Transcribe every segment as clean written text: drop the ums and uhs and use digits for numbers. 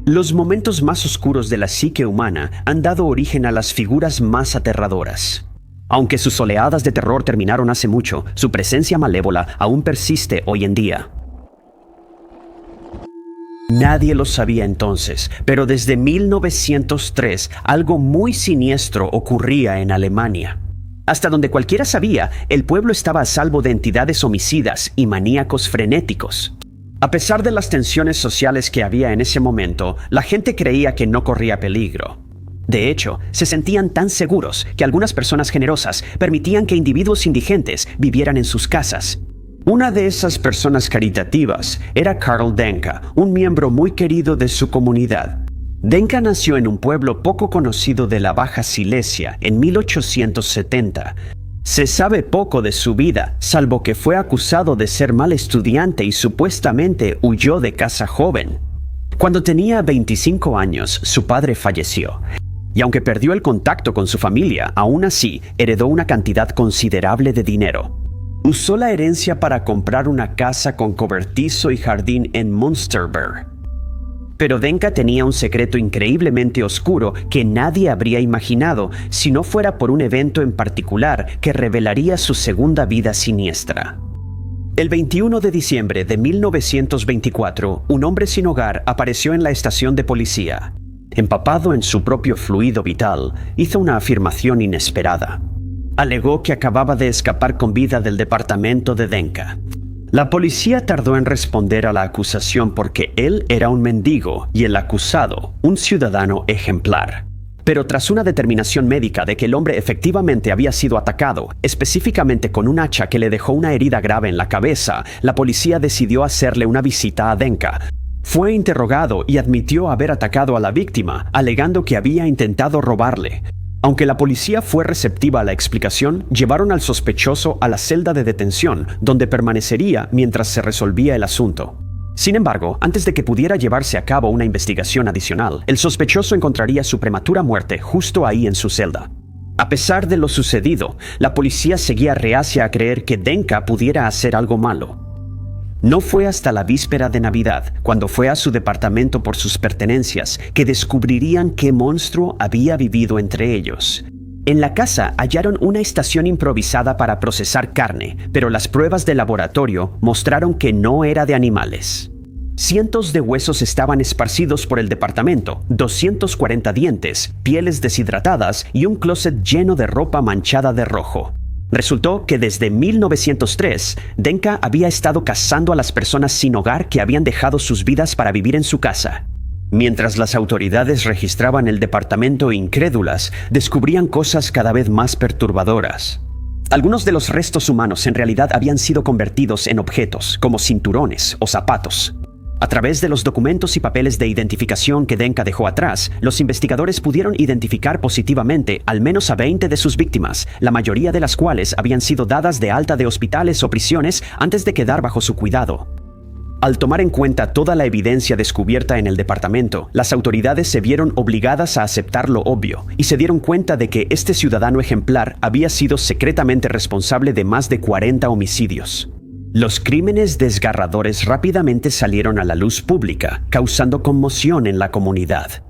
Los momentos más oscuros de la psique humana han dado origen a las figuras más aterradoras. Aunque sus oleadas de terror terminaron hace mucho, su presencia malévola aún persiste hoy en día. Nadie lo sabía entonces, pero desde 1903 algo muy siniestro ocurría en Alemania. Hasta donde cualquiera sabía, el pueblo estaba a salvo de entidades homicidas y maníacos frenéticos. A pesar de las tensiones sociales que había en ese momento, la gente creía que no corría peligro. De hecho, se sentían tan seguros que algunas personas generosas permitían que individuos indigentes vivieran en sus casas. Una de esas personas caritativas era Karl Denka, un miembro muy querido de su comunidad. Denka nació en un pueblo poco conocido de la Baja Silesia en 1870. Se sabe poco de su vida, salvo que fue acusado de ser mal estudiante y supuestamente huyó de casa joven. Cuando tenía 25 años, su padre falleció. Y aunque perdió el contacto con su familia, aún así heredó una cantidad considerable de dinero. Usó la herencia para comprar una casa con cobertizo y jardín en Münsterberg. Pero Denka tenía un secreto increíblemente oscuro que nadie habría imaginado si no fuera por un evento en particular que revelaría su segunda vida siniestra. El 21 de diciembre de 1924, un hombre sin hogar apareció en la estación de policía. Empapado en su propio fluido vital, hizo una afirmación inesperada. Alegó que acababa de escapar con vida del departamento de Denka. La policía tardó en responder a la acusación porque él era un mendigo y el acusado, un ciudadano ejemplar. Pero tras una determinación médica de que el hombre efectivamente había sido atacado, específicamente con un hacha que le dejó una herida grave en la cabeza, la policía decidió hacerle una visita a Denka. Fue interrogado y admitió haber atacado a la víctima, alegando que había intentado robarle. Aunque la policía fue receptiva a la explicación, llevaron al sospechoso a la celda de detención, donde permanecería mientras se resolvía el asunto. Sin embargo, antes de que pudiera llevarse a cabo una investigación adicional, el sospechoso encontraría su prematura muerte justo ahí en su celda. A pesar de lo sucedido, la policía seguía reacia a creer que Denka pudiera hacer algo malo. No fue hasta la víspera de Navidad, cuando fue a su departamento por sus pertenencias, que descubrirían qué monstruo había vivido entre ellos. En la casa hallaron una estación improvisada para procesar carne, pero las pruebas de laboratorio mostraron que no era de animales. Cientos de huesos estaban esparcidos por el departamento, 240 dientes, pieles deshidratadas y un closet lleno de ropa manchada de rojo. Resultó que desde 1903, Denka había estado cazando a las personas sin hogar que habían dejado sus vidas para vivir en su casa. Mientras las autoridades registraban el departamento incrédulas, descubrían cosas cada vez más perturbadoras. Algunos de los restos humanos en realidad habían sido convertidos en objetos, como cinturones o zapatos. A través de los documentos y papeles de identificación que Denka dejó atrás, los investigadores pudieron identificar positivamente al menos a 20 de sus víctimas, la mayoría de las cuales habían sido dadas de alta de hospitales o prisiones antes de quedar bajo su cuidado. Al tomar en cuenta toda la evidencia descubierta en el departamento, las autoridades se vieron obligadas a aceptar lo obvio y se dieron cuenta de que este ciudadano ejemplar había sido secretamente responsable de más de 40 homicidios. Los crímenes desgarradores rápidamente salieron a la luz pública, causando conmoción en la comunidad.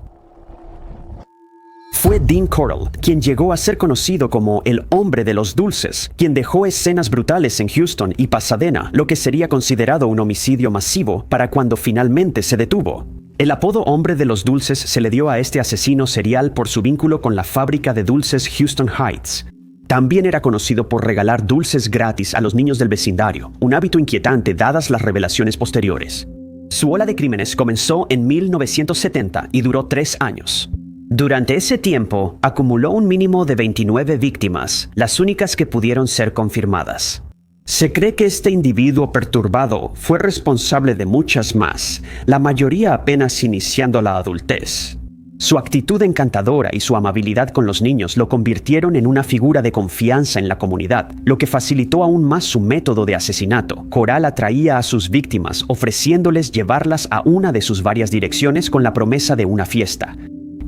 Fue Dean Corll quien llegó a ser conocido como el hombre de los dulces, quien dejó escenas brutales en Houston y Pasadena, lo que sería considerado un homicidio masivo para cuando finalmente se detuvo. El apodo hombre de los dulces se le dio a este asesino serial por su vínculo con la fábrica de dulces Houston Heights. También era conocido por regalar dulces gratis a los niños del vecindario, un hábito inquietante dadas las revelaciones posteriores. Su ola de crímenes comenzó en 1970 y duró 3 años. Durante ese tiempo, acumuló un mínimo de 29 víctimas, las únicas que pudieron ser confirmadas. Se cree que este individuo perturbado fue responsable de muchas más, la mayoría apenas iniciando la adultez. Su actitud encantadora y su amabilidad con los niños lo convirtieron en una figura de confianza en la comunidad, lo que facilitó aún más su método de asesinato. Corll atraía a sus víctimas ofreciéndoles llevarlas a una de sus varias direcciones con la promesa de una fiesta.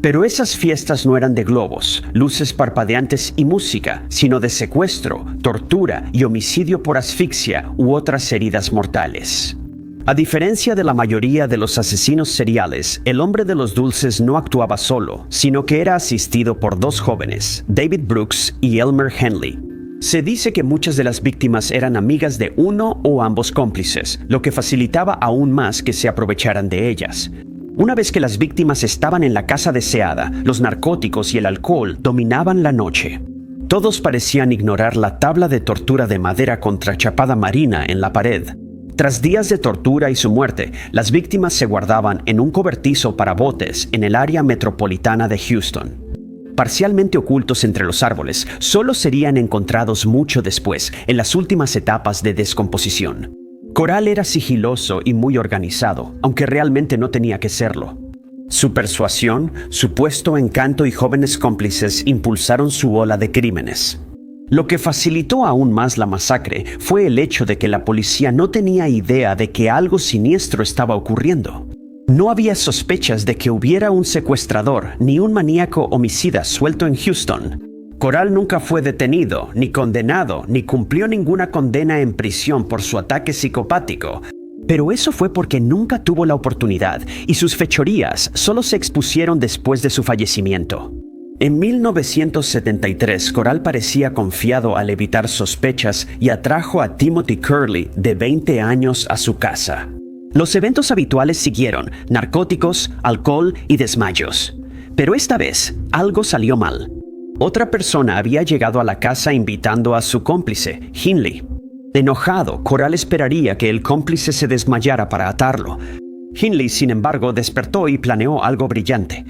Pero esas fiestas no eran de globos, luces parpadeantes y música, sino de secuestro, tortura y homicidio por asfixia u otras heridas mortales. A diferencia de la mayoría de los asesinos seriales, el hombre de los dulces no actuaba solo, sino que era asistido por dos jóvenes, David Brooks y Elmer Henley. Se dice que muchas de las víctimas eran amigas de uno o ambos cómplices, lo que facilitaba aún más que se aprovecharan de ellas. Una vez que las víctimas estaban en la casa deseada, los narcóticos y el alcohol dominaban la noche. Todos parecían ignorar la tabla de tortura de madera contrachapada marina en la pared. Tras días de tortura y su muerte, las víctimas se guardaban en un cobertizo para botes en el área metropolitana de Houston. Parcialmente ocultos entre los árboles, solo serían encontrados mucho después, en las últimas etapas de descomposición. Coral era sigiloso y muy organizado, aunque realmente no tenía que serlo. Su persuasión, supuesto encanto y jóvenes cómplices impulsaron su ola de crímenes. Lo que facilitó aún más la masacre fue el hecho de que la policía no tenía idea de que algo siniestro estaba ocurriendo. No había sospechas de que hubiera un secuestrador ni un maníaco homicida suelto en Houston. Coral nunca fue detenido, ni condenado, ni cumplió ninguna condena en prisión por su ataque psicopático. Pero eso fue porque nunca tuvo la oportunidad y sus fechorías solo se expusieron después de su fallecimiento. En 1973, Coral parecía confiado al evitar sospechas y atrajo a Timothy Curley, de 20 años, a su casa. Los eventos habituales siguieron: narcóticos, alcohol y desmayos. Pero esta vez, algo salió mal. Otra persona había llegado a la casa invitando a su cómplice, Henley. Enojado, Coral esperaría que el cómplice se desmayara para atarlo. Henley, sin embargo, despertó y planeó algo brillante.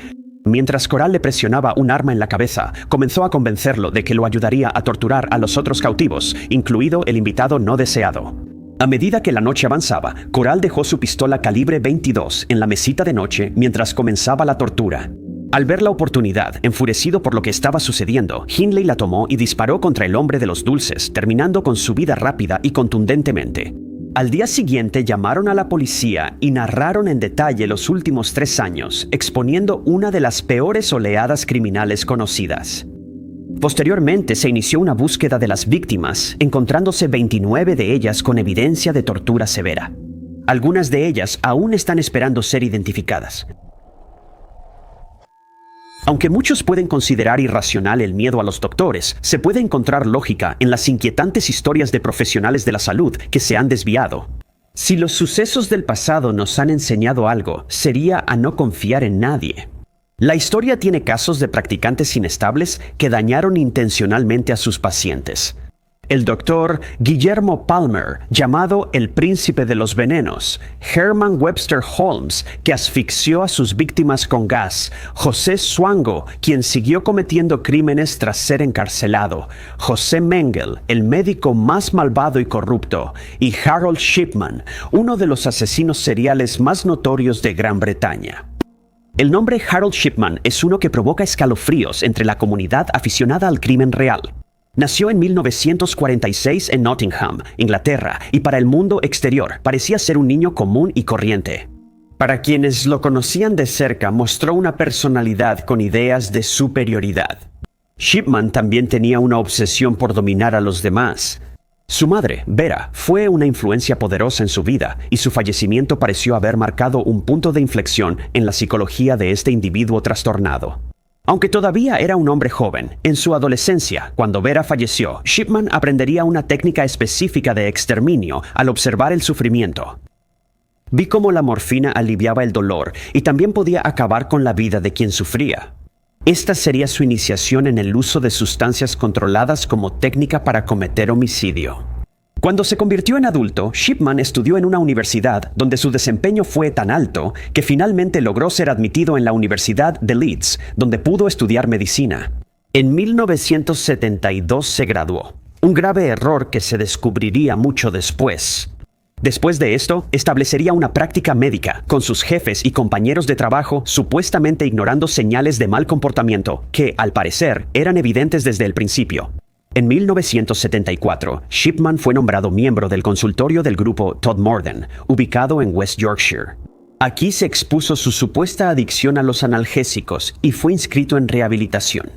Mientras Coral le presionaba un arma en la cabeza, comenzó a convencerlo de que lo ayudaría a torturar a los otros cautivos, incluido el invitado no deseado. A medida que la noche avanzaba, Coral dejó su pistola calibre 22 en la mesita de noche mientras comenzaba la tortura. Al ver la oportunidad, enfurecido por lo que estaba sucediendo, Henley la tomó y disparó contra el hombre de los dulces, terminando con su vida rápida y contundentemente. Al día siguiente llamaron a la policía y narraron en detalle los últimos 3 años, exponiendo una de las peores oleadas criminales conocidas. Posteriormente se inició una búsqueda de las víctimas, encontrándose 29 de ellas con evidencia de tortura severa. Algunas de ellas aún están esperando ser identificadas. Aunque muchos pueden considerar irracional el miedo a los doctores, se puede encontrar lógica en las inquietantes historias de profesionales de la salud que se han desviado. Si los sucesos del pasado nos han enseñado algo, sería a no confiar en nadie. La historia tiene casos de practicantes inestables que dañaron intencionalmente a sus pacientes. El doctor Guillermo Palmer, llamado el príncipe de los venenos; Herman Webster Holmes, que asfixió a sus víctimas con gas; José Swango, quien siguió cometiendo crímenes tras ser encarcelado; José Mengele, el médico más malvado y corrupto; y Harold Shipman, uno de los asesinos seriales más notorios de Gran Bretaña. El nombre Harold Shipman es uno que provoca escalofríos entre la comunidad aficionada al crimen real. Nació en 1946 en Nottingham, Inglaterra, y para el mundo exterior parecía ser un niño común y corriente. Para quienes lo conocían de cerca, mostró una personalidad con ideas de superioridad. Shipman también tenía una obsesión por dominar a los demás. Su madre, Vera, fue una influencia poderosa en su vida, y su fallecimiento pareció haber marcado un punto de inflexión en la psicología de este individuo trastornado. Aunque todavía era un hombre joven, en su adolescencia, cuando Vera falleció, Shipman aprendería una técnica específica de exterminio al observar el sufrimiento. Vi cómo la morfina aliviaba el dolor y también podía acabar con la vida de quien sufría. Esta sería su iniciación en el uso de sustancias controladas como técnica para cometer homicidio. Cuando se convirtió en adulto, Shipman estudió en una universidad donde su desempeño fue tan alto que finalmente logró ser admitido en la Universidad de Leeds, donde pudo estudiar medicina. En 1972 se graduó, un grave error que se descubriría mucho después. Después de esto, establecería una práctica médica con sus jefes y compañeros de trabajo, supuestamente ignorando señales de mal comportamiento que, al parecer, eran evidentes desde el principio. En 1974, Shipman fue nombrado miembro del consultorio del grupo Todmorden, ubicado en West Yorkshire. Aquí se expuso su supuesta adicción a los analgésicos y fue inscrito en rehabilitación.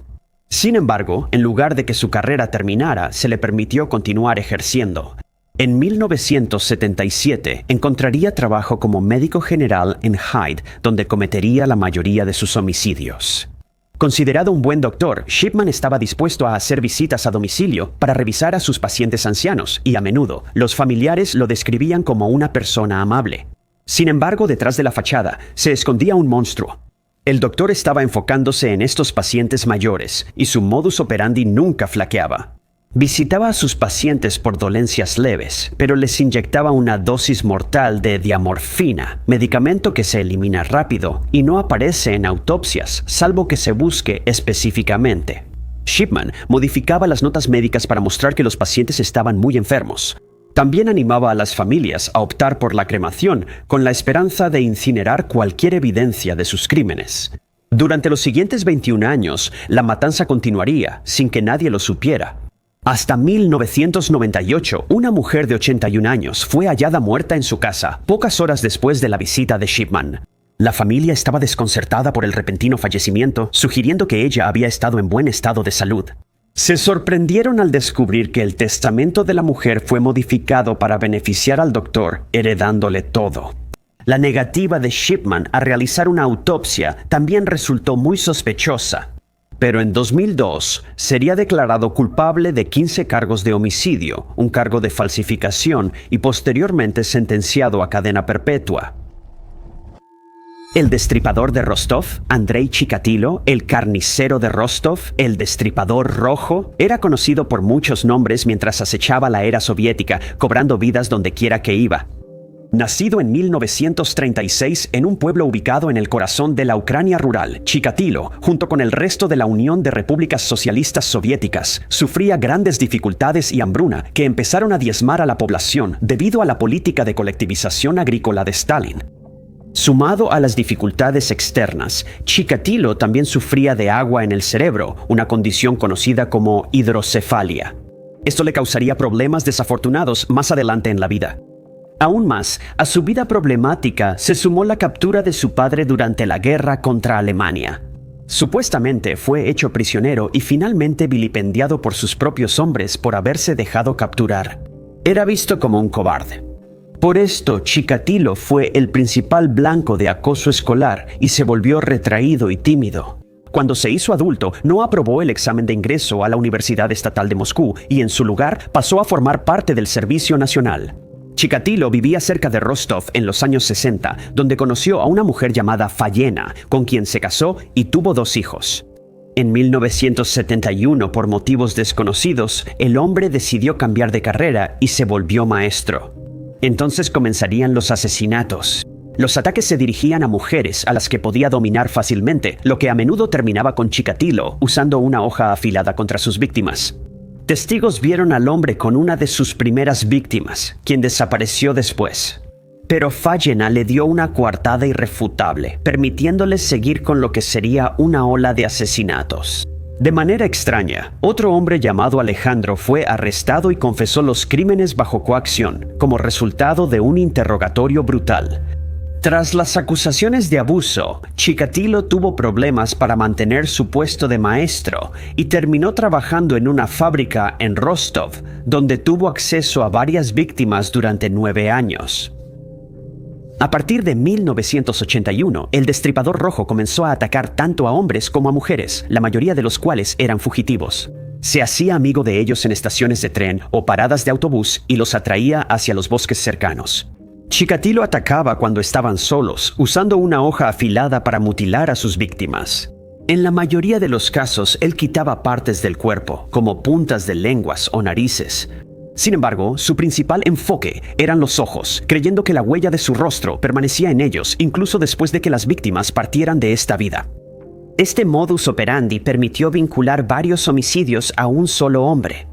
Sin embargo, en lugar de que su carrera terminara, se le permitió continuar ejerciendo. En 1977 encontraría trabajo como médico general en Hyde, donde cometería la mayoría de sus homicidios. Considerado un buen doctor, Shipman estaba dispuesto a hacer visitas a domicilio para revisar a sus pacientes ancianos y a menudo los familiares lo describían como una persona amable. Sin embargo, detrás de la fachada se escondía un monstruo. El doctor estaba enfocándose en estos pacientes mayores y su modus operandi nunca flaqueaba. Visitaba a sus pacientes por dolencias leves, pero les inyectaba una dosis mortal de diamorfina, medicamento que se elimina rápido y no aparece en autopsias, salvo que se busque específicamente. Shipman modificaba las notas médicas para mostrar que los pacientes estaban muy enfermos. También animaba a las familias a optar por la cremación con la esperanza de incinerar cualquier evidencia de sus crímenes. Durante los siguientes 21 años, la matanza continuaría sin que nadie lo supiera. Hasta 1998, una mujer de 81 años fue hallada muerta en su casa, pocas horas después de la visita de Shipman. La familia estaba desconcertada por el repentino fallecimiento, sugiriendo que ella había estado en buen estado de salud. Se sorprendieron al descubrir que el testamento de la mujer fue modificado para beneficiar al doctor, heredándole todo. La negativa de Shipman a realizar una autopsia también resultó muy sospechosa. Pero en 2002 sería declarado culpable de 15 cargos de homicidio, un cargo de falsificación y posteriormente sentenciado a cadena perpetua. El destripador de Rostov, Andrei Chikatilo, el carnicero de Rostov, el destripador rojo, era conocido por muchos nombres mientras acechaba la era soviética, cobrando vidas donde quiera que iba. Nacido en 1936 en un pueblo ubicado en el corazón de la Ucrania rural, Chikatilo, junto con el resto de la Unión de Repúblicas Socialistas Soviéticas, sufría grandes dificultades y hambruna que empezaron a diezmar a la población debido a la política de colectivización agrícola de Stalin. Sumado a las dificultades externas, Chikatilo también sufría de agua en el cerebro, una condición conocida como hidrocefalia. Esto le causaría problemas desafortunados más adelante en la vida. Aún más, a su vida problemática se sumó la captura de su padre durante la guerra contra Alemania. Supuestamente fue hecho prisionero y finalmente vilipendiado por sus propios hombres por haberse dejado capturar. Era visto como un cobarde. Por esto, Chikatilo fue el principal blanco de acoso escolar y se volvió retraído y tímido. Cuando se hizo adulto, no aprobó el examen de ingreso a la Universidad Estatal de Moscú y en su lugar pasó a formar parte del Servicio Nacional. Chikatilo vivía cerca de Rostov en los años 60, donde conoció a una mujer llamada Fayena, con quien se casó y tuvo 2 hijos. En 1971, por motivos desconocidos, el hombre decidió cambiar de carrera y se volvió maestro. Entonces comenzarían los asesinatos. Los ataques se dirigían a mujeres a las que podía dominar fácilmente, lo que a menudo terminaba con Chikatilo usando una hoja afilada contra sus víctimas. Testigos vieron al hombre con una de sus primeras víctimas, quien desapareció después. Pero Fayena le dio una coartada irrefutable, permitiéndoles seguir con lo que sería una ola de asesinatos. De manera extraña, otro hombre llamado Alejandro fue arrestado y confesó los crímenes bajo coacción, como resultado de un interrogatorio brutal. Tras las acusaciones de abuso, Chikatilo tuvo problemas para mantener su puesto de maestro y terminó trabajando en una fábrica en Rostov, donde tuvo acceso a varias víctimas durante 9 años. A partir de 1981, el destripador rojo comenzó a atacar tanto a hombres como a mujeres, la mayoría de los cuales eran fugitivos. Se hacía amigo de ellos en estaciones de tren o paradas de autobús y los atraía hacia los bosques cercanos. Chikatilo atacaba cuando estaban solos, usando una hoja afilada para mutilar a sus víctimas. En la mayoría de los casos, él quitaba partes del cuerpo, como puntas de lenguas o narices. Sin embargo, su principal enfoque eran los ojos, creyendo que la huella de su rostro permanecía en ellos incluso después de que las víctimas partieran de esta vida. Este modus operandi permitió vincular varios homicidios a un solo hombre.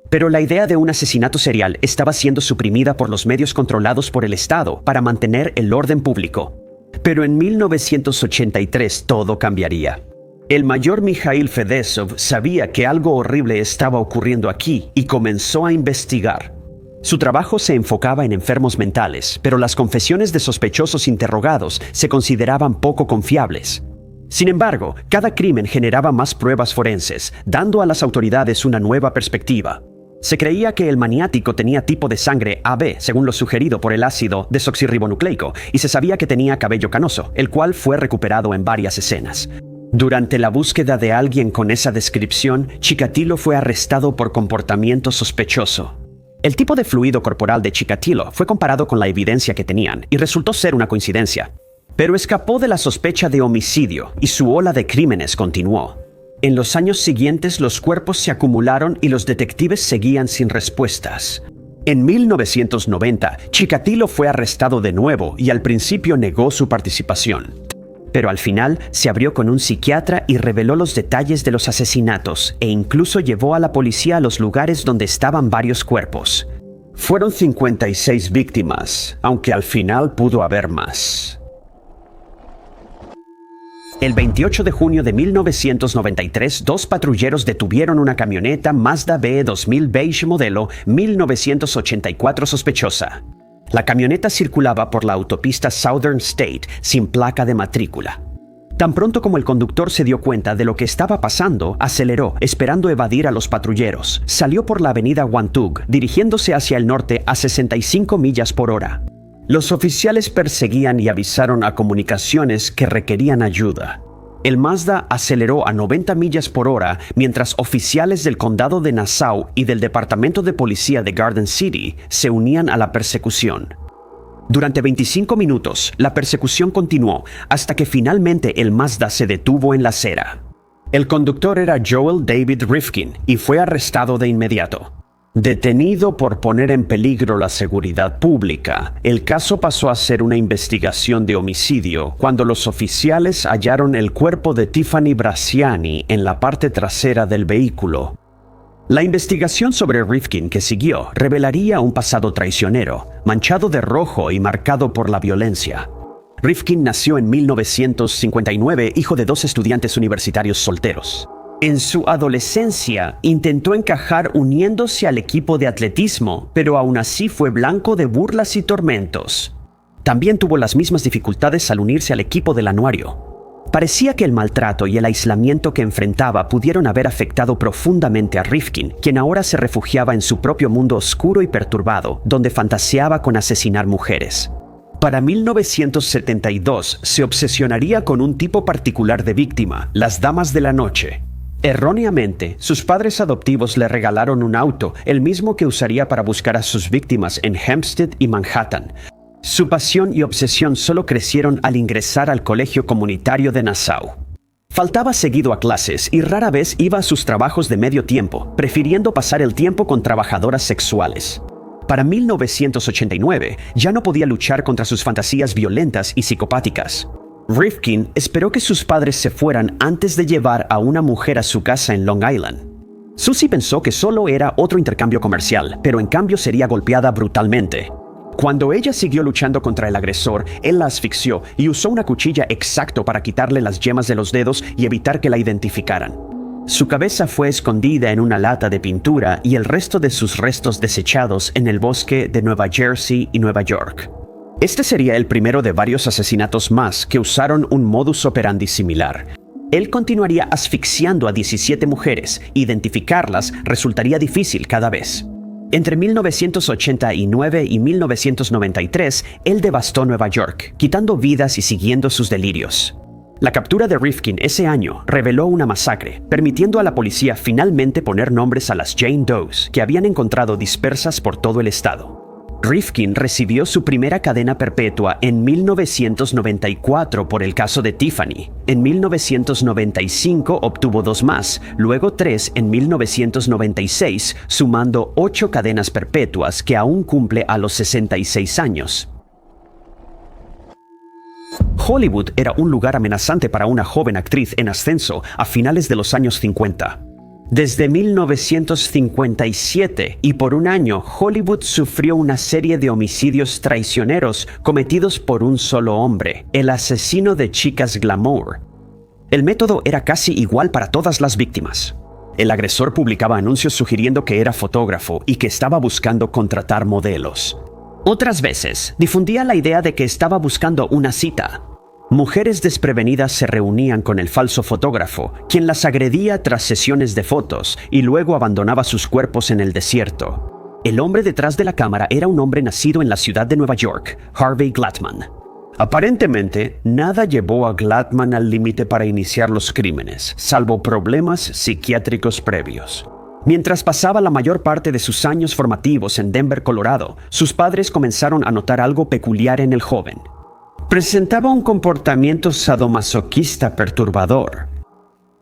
Pero la idea de un asesinato serial estaba siendo suprimida por los medios controlados por el Estado para mantener el orden público. Pero en 1983 todo cambiaría. El mayor Mikhail Fedesov sabía que algo horrible estaba ocurriendo aquí y comenzó a investigar. Su trabajo se enfocaba en enfermos mentales, pero las confesiones de sospechosos interrogados se consideraban poco confiables. Sin embargo, cada crimen generaba más pruebas forenses, dando a las autoridades una nueva perspectiva. Se creía que el maniático tenía tipo de sangre AB, según lo sugerido por el ácido desoxirribonucleico, y se sabía que tenía cabello canoso, el cual fue recuperado en varias escenas. Durante la búsqueda de alguien con esa descripción, Chikatilo fue arrestado por comportamiento sospechoso. El tipo de fluido corporal de Chikatilo fue comparado con la evidencia que tenían y resultó ser una coincidencia. Pero escapó de la sospecha de homicidio y su ola de crímenes continuó. En los años siguientes los cuerpos se acumularon y los detectives seguían sin respuestas. En 1990, Chikatilo fue arrestado de nuevo y al principio negó su participación. Pero al final se abrió con un psiquiatra y reveló los detalles de los asesinatos e incluso llevó a la policía a los lugares donde estaban varios cuerpos. Fueron 56 víctimas, aunque al final pudo haber más. El 28 de junio de 1993, dos patrulleros detuvieron una camioneta Mazda BE 2000 beige modelo 1984 sospechosa. La camioneta circulaba por la autopista Southern State sin placa de matrícula. Tan pronto como el conductor se dio cuenta de lo que estaba pasando, aceleró, esperando evadir a los patrulleros. Salió por la avenida Wantugh, dirigiéndose hacia el norte a 65 millas por hora. Los oficiales perseguían y avisaron a comunicaciones que requerían ayuda. El Mazda aceleró a 90 millas por hora mientras oficiales del condado de Nassau y del departamento de policía de Garden City se unían a la persecución. Durante 25 minutos, la persecución continuó hasta que finalmente el Mazda se detuvo en la acera. El conductor era Joel David Rifkin y fue arrestado de inmediato. Detenido por poner en peligro la seguridad pública, el caso pasó a ser una investigación de homicidio cuando los oficiales hallaron el cuerpo de Tiffany Bracciani en la parte trasera del vehículo. La investigación sobre Rifkin que siguió revelaría un pasado traicionero, manchado de rojo y marcado por la violencia. Rifkin nació en 1959, hijo de dos estudiantes universitarios solteros. En su adolescencia, intentó encajar uniéndose al equipo de atletismo, pero aún así fue blanco de burlas y tormentos. También tuvo las mismas dificultades al unirse al equipo del anuario. Parecía que el maltrato y el aislamiento que enfrentaba pudieron haber afectado profundamente a Rifkin, quien ahora se refugiaba en su propio mundo oscuro y perturbado, donde fantaseaba con asesinar mujeres. Para 1972, se obsesionaría con un tipo particular de víctima, las damas de la noche. Erróneamente, sus padres adoptivos le regalaron un auto, el mismo que usaría para buscar a sus víctimas en Hempstead y Manhattan. Su pasión y obsesión solo crecieron al ingresar al colegio comunitario de Nassau. Faltaba seguido a clases y rara vez iba a sus trabajos de medio tiempo, prefiriendo pasar el tiempo con trabajadoras sexuales. Para 1989, ya no podía luchar contra sus fantasías violentas y psicopáticas. Rifkin esperó que sus padres se fueran antes de llevar a una mujer a su casa en Long Island. Susie pensó que solo era otro intercambio comercial, pero en cambio sería golpeada brutalmente. Cuando ella siguió luchando contra el agresor, él la asfixió y usó una cuchilla exacto para quitarle las yemas de los dedos y evitar que la identificaran. Su cabeza fue escondida en una lata de pintura y el resto de sus restos desechados en el bosque de Nueva Jersey y Nueva York. Este sería el primero de varios asesinatos más que usaron un modus operandi similar. Él continuaría asfixiando a 17 mujeres. Identificarlas resultaría difícil cada vez. Entre 1989 y 1993, él devastó Nueva York, quitando vidas y siguiendo sus delirios. La captura de Rifkin ese año reveló una masacre, permitiendo a la policía finalmente poner nombres a las Jane Does que habían encontrado dispersas por todo el estado. Rifkin recibió su primera cadena perpetua en 1994 por el caso de Tiffany. En 1995 obtuvo 2 más, luego 3 en 1996, sumando 8 cadenas perpetuas que aún cumple a los 66 años. Hollywood era un lugar amenazante para una joven actriz en ascenso a finales de los años 50. Desde 1957 y por un año, Hollywood sufrió una serie de homicidios traicioneros cometidos por un solo hombre, el asesino de chicas glamour. El método era casi igual para todas las víctimas. El agresor publicaba anuncios sugiriendo que era fotógrafo y que estaba buscando contratar modelos. Otras veces, difundía la idea de que estaba buscando una cita. Mujeres desprevenidas se reunían con el falso fotógrafo, quien las agredía tras sesiones de fotos y luego abandonaba sus cuerpos en el desierto. El hombre detrás de la cámara era un hombre nacido en la ciudad de Nueva York, Harvey Glattman. Aparentemente, nada llevó a Glattman al límite para iniciar los crímenes, salvo problemas psiquiátricos previos. Mientras pasaba la mayor parte de sus años formativos en Denver, Colorado, sus padres comenzaron a notar algo peculiar en el joven. Presentaba un comportamiento sadomasoquista perturbador.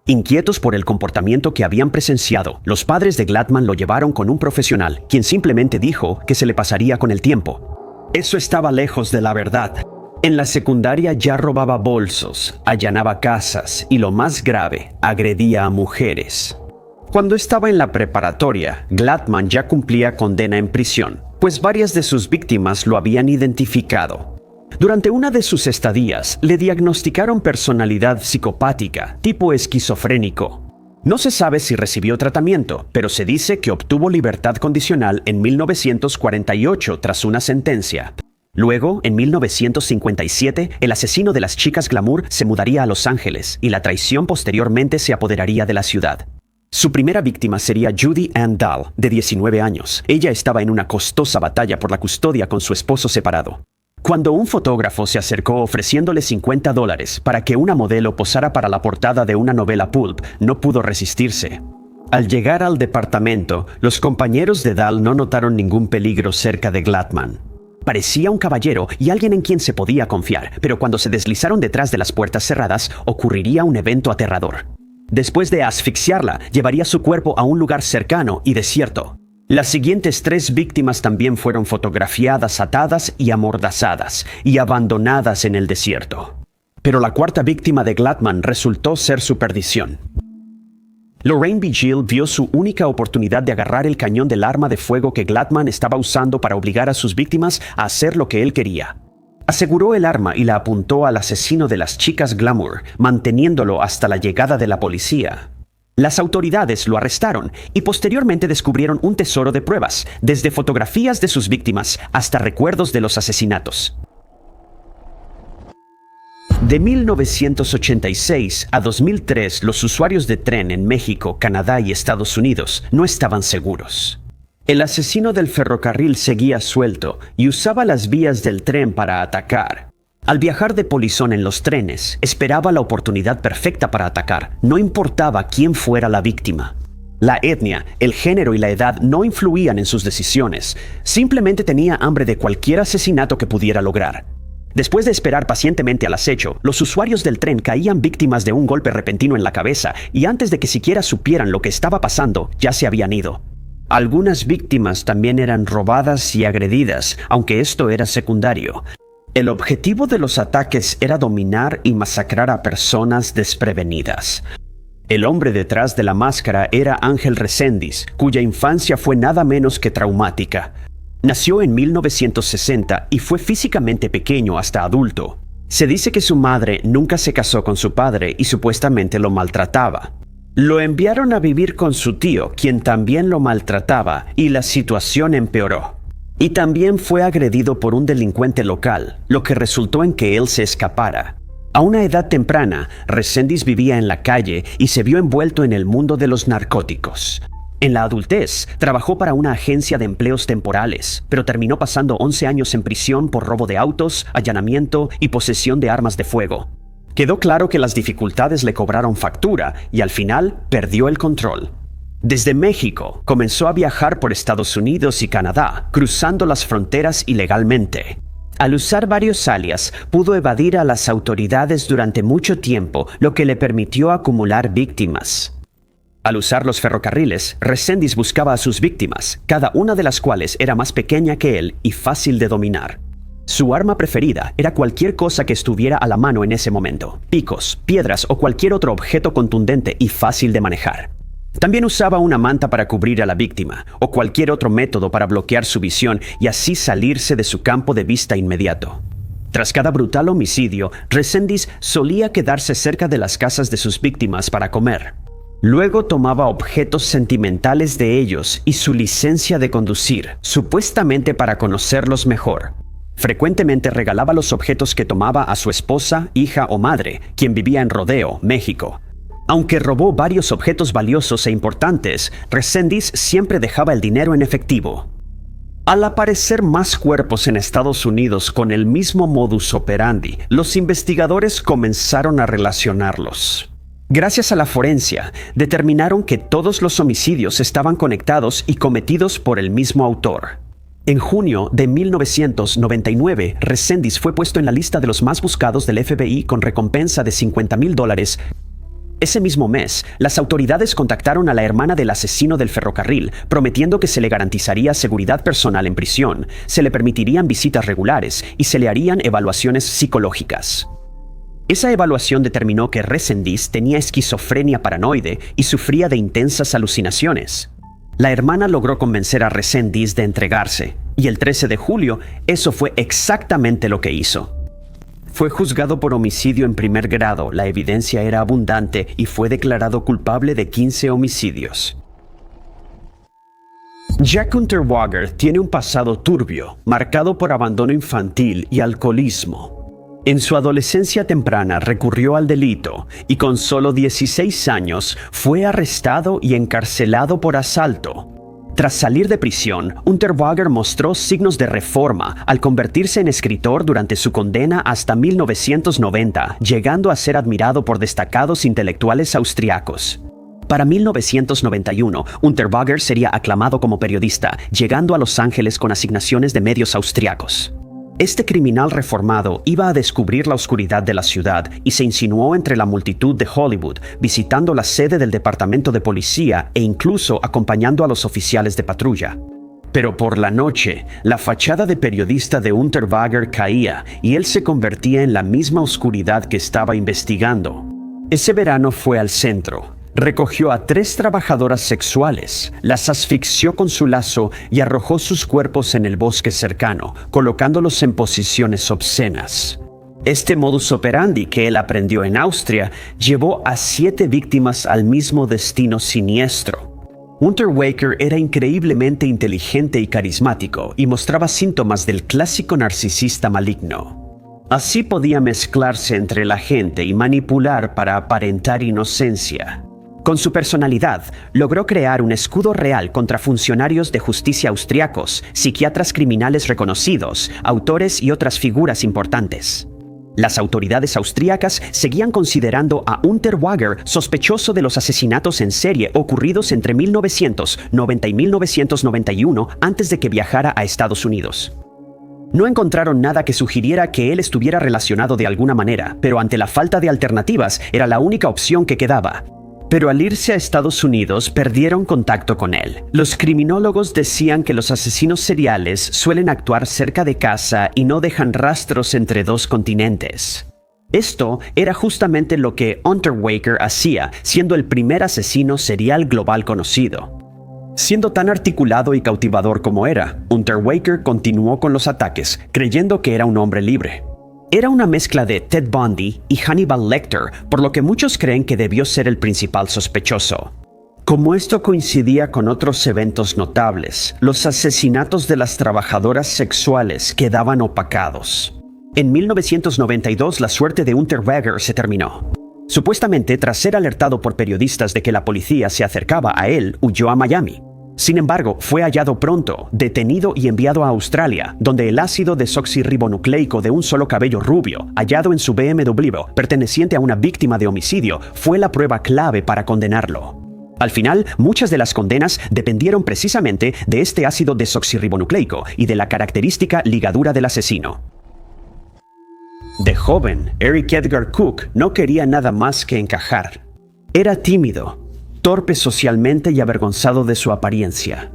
Inquietos por el comportamiento que habían presenciado, los padres de Glattman lo llevaron con un profesional, quien simplemente dijo que se le pasaría con el tiempo. Eso estaba lejos de la verdad. En la secundaria ya robaba bolsos, allanaba casas y, lo más grave, agredía a mujeres. Cuando estaba en la preparatoria, Glattman ya cumplía condena en prisión, pues varias de sus víctimas lo habían identificado. Durante una de sus estadías, le diagnosticaron personalidad psicopática, tipo esquizofrénico. No se sabe si recibió tratamiento, pero se dice que obtuvo libertad condicional en 1948 tras una sentencia. Luego, en 1957, el asesino de las chicas glamour se mudaría a Los Ángeles y la traición posteriormente se apoderaría de la ciudad. Su primera víctima sería Judy Ann Dahl, de 19 años. Ella estaba en una costosa batalla por la custodia con su esposo separado. Cuando un fotógrafo se acercó ofreciéndole $50 para que una modelo posara para la portada de una novela pulp, no pudo resistirse. Al llegar al departamento, los compañeros de Dahl no notaron ningún peligro cerca de Glattman. Parecía un caballero y alguien en quien se podía confiar, pero cuando se deslizaron detrás de las puertas cerradas, ocurriría un evento aterrador. Después de asfixiarla, llevaría su cuerpo a un lugar cercano y desierto. Las siguientes 3 víctimas también fueron fotografiadas atadas y amordazadas y abandonadas en el desierto. Pero la cuarta víctima de Glattman resultó ser su perdición. Lorraine Vigil vio su única oportunidad de agarrar el cañón del arma de fuego que Glattman estaba usando para obligar a sus víctimas a hacer lo que él quería. Aseguró el arma y la apuntó al asesino de las chicas glamour, manteniéndolo hasta la llegada de la policía. Las autoridades lo arrestaron y posteriormente descubrieron un tesoro de pruebas, desde fotografías de sus víctimas hasta recuerdos de los asesinatos. De 1986 a 2003, los usuarios de tren en México, Canadá y Estados Unidos no estaban seguros. El asesino del ferrocarril seguía suelto y usaba las vías del tren para atacar. Al viajar de polizón en los trenes, esperaba la oportunidad perfecta para atacar, no importaba quién fuera la víctima. La etnia, el género y la edad no influían en sus decisiones, simplemente tenía hambre de cualquier asesinato que pudiera lograr. Después de esperar pacientemente al acecho, los usuarios del tren caían víctimas de un golpe repentino en la cabeza y antes de que siquiera supieran lo que estaba pasando, ya se habían ido. Algunas víctimas también eran robadas y agredidas, aunque esto era secundario. El objetivo de los ataques era dominar y masacrar a personas desprevenidas. El hombre detrás de la máscara era Ángel Reséndiz, cuya infancia fue nada menos que traumática. Nació en 1960 y fue físicamente pequeño hasta adulto. Se dice que su madre nunca se casó con su padre y supuestamente lo maltrataba. Lo enviaron a vivir con su tío, quien también lo maltrataba, y la situación empeoró. Y también fue agredido por un delincuente local, lo que resultó en que él se escapara. A una edad temprana, Reséndiz vivía en la calle y se vio envuelto en el mundo de los narcóticos. En la adultez, trabajó para una agencia de empleos temporales, pero terminó pasando 11 años en prisión por robo de autos, allanamiento y posesión de armas de fuego. Quedó claro que las dificultades le cobraron factura y al final perdió el control. Desde México, comenzó a viajar por Estados Unidos y Canadá, cruzando las fronteras ilegalmente. Al usar varios alias, pudo evadir a las autoridades durante mucho tiempo, lo que le permitió acumular víctimas. Al usar los ferrocarriles, Reséndiz buscaba a sus víctimas, cada una de las cuales era más pequeña que él y fácil de dominar. Su arma preferida era cualquier cosa que estuviera a la mano en ese momento, picos, piedras o cualquier otro objeto contundente y fácil de manejar. También usaba una manta para cubrir a la víctima, o cualquier otro método para bloquear su visión y así salirse de su campo de vista inmediato. Tras cada brutal homicidio, Reséndiz solía quedarse cerca de las casas de sus víctimas para comer. Luego tomaba objetos sentimentales de ellos y su licencia de conducir, supuestamente para conocerlos mejor. Frecuentemente regalaba los objetos que tomaba a su esposa, hija o madre, quien vivía en Rodeo, México. Aunque robó varios objetos valiosos e importantes, Reséndiz siempre dejaba el dinero en efectivo. Al aparecer más cuerpos en Estados Unidos con el mismo modus operandi, los investigadores comenzaron a relacionarlos. Gracias a la forencia, determinaron que todos los homicidios estaban conectados y cometidos por el mismo autor. En junio de 1999, Reséndiz fue puesto en la lista de los más buscados del FBI con recompensa de $50,000. Ese mismo mes, las autoridades contactaron a la hermana del asesino del ferrocarril, prometiendo que se le garantizaría seguridad personal en prisión, se le permitirían visitas regulares y se le harían evaluaciones psicológicas. Esa evaluación determinó que Reséndiz tenía esquizofrenia paranoide y sufría de intensas alucinaciones. La hermana logró convencer a Reséndiz de entregarse, y el 13 de julio, eso fue exactamente lo que hizo. Fue juzgado por homicidio en primer grado, la evidencia era abundante y fue declarado culpable de 15 homicidios. Jack Unterweger tiene un pasado turbio, marcado por abandono infantil y alcoholismo. En su adolescencia temprana recurrió al delito y con solo 16 años fue arrestado y encarcelado por asalto. Tras salir de prisión, Unterweger mostró signos de reforma al convertirse en escritor durante su condena hasta 1990, llegando a ser admirado por destacados intelectuales austriacos. Para 1991, Unterweger sería aclamado como periodista, llegando a Los Ángeles con asignaciones de medios austriacos. Este criminal reformado iba a descubrir la oscuridad de la ciudad y se insinuó entre la multitud de Hollywood, visitando la sede del departamento de policía e incluso acompañando a los oficiales de patrulla. Pero por la noche, la fachada de periodista de Unterweger caía y él se convertía en la misma oscuridad que estaba investigando. Ese verano fue al centro. Recogió a 3 trabajadoras sexuales, las asfixió con su lazo y arrojó sus cuerpos en el bosque cercano, colocándolos en posiciones obscenas. Este modus operandi que él aprendió en Austria llevó a 7 víctimas al mismo destino siniestro. Unterweger era increíblemente inteligente y carismático y mostraba síntomas del clásico narcisista maligno. Así podía mezclarse entre la gente y manipular para aparentar inocencia. Con su personalidad, logró crear un escudo real contra funcionarios de justicia austriacos, psiquiatras criminales reconocidos, autores y otras figuras importantes. Las autoridades austríacas seguían considerando a Unterweger sospechoso de los asesinatos en serie ocurridos entre 1990 y 1991 antes de que viajara a Estados Unidos. No encontraron nada que sugiriera que él estuviera relacionado de alguna manera, pero ante la falta de alternativas era la única opción que quedaba. Pero al irse a Estados Unidos perdieron contacto con él. Los criminólogos decían que los asesinos seriales suelen actuar cerca de casa y no dejan rastros entre 2 continentes. Esto era justamente lo que Unterweger hacía, siendo el primer asesino serial global conocido. Siendo tan articulado y cautivador como era, Unterweger continuó con los ataques, creyendo que era un hombre libre. Era una mezcla de Ted Bundy y Hannibal Lecter, por lo que muchos creen que debió ser el principal sospechoso. Como esto coincidía con otros eventos notables, los asesinatos de las trabajadoras sexuales quedaban opacados. En 1992 la suerte de Unterweger se terminó. Supuestamente, tras ser alertado por periodistas de que la policía se acercaba a él, huyó a Miami. Sin embargo, fue hallado pronto, detenido y enviado a Australia, donde el ácido desoxirribonucleico de un solo cabello rubio, hallado en su BMW, perteneciente a una víctima de homicidio, fue la prueba clave para condenarlo. Al final, muchas de las condenas dependieron precisamente de este ácido desoxirribonucleico y de la característica ligadura del asesino. De joven, Eric Edgar Cook no quería nada más que encajar. Era tímido, torpe socialmente y avergonzado de su apariencia.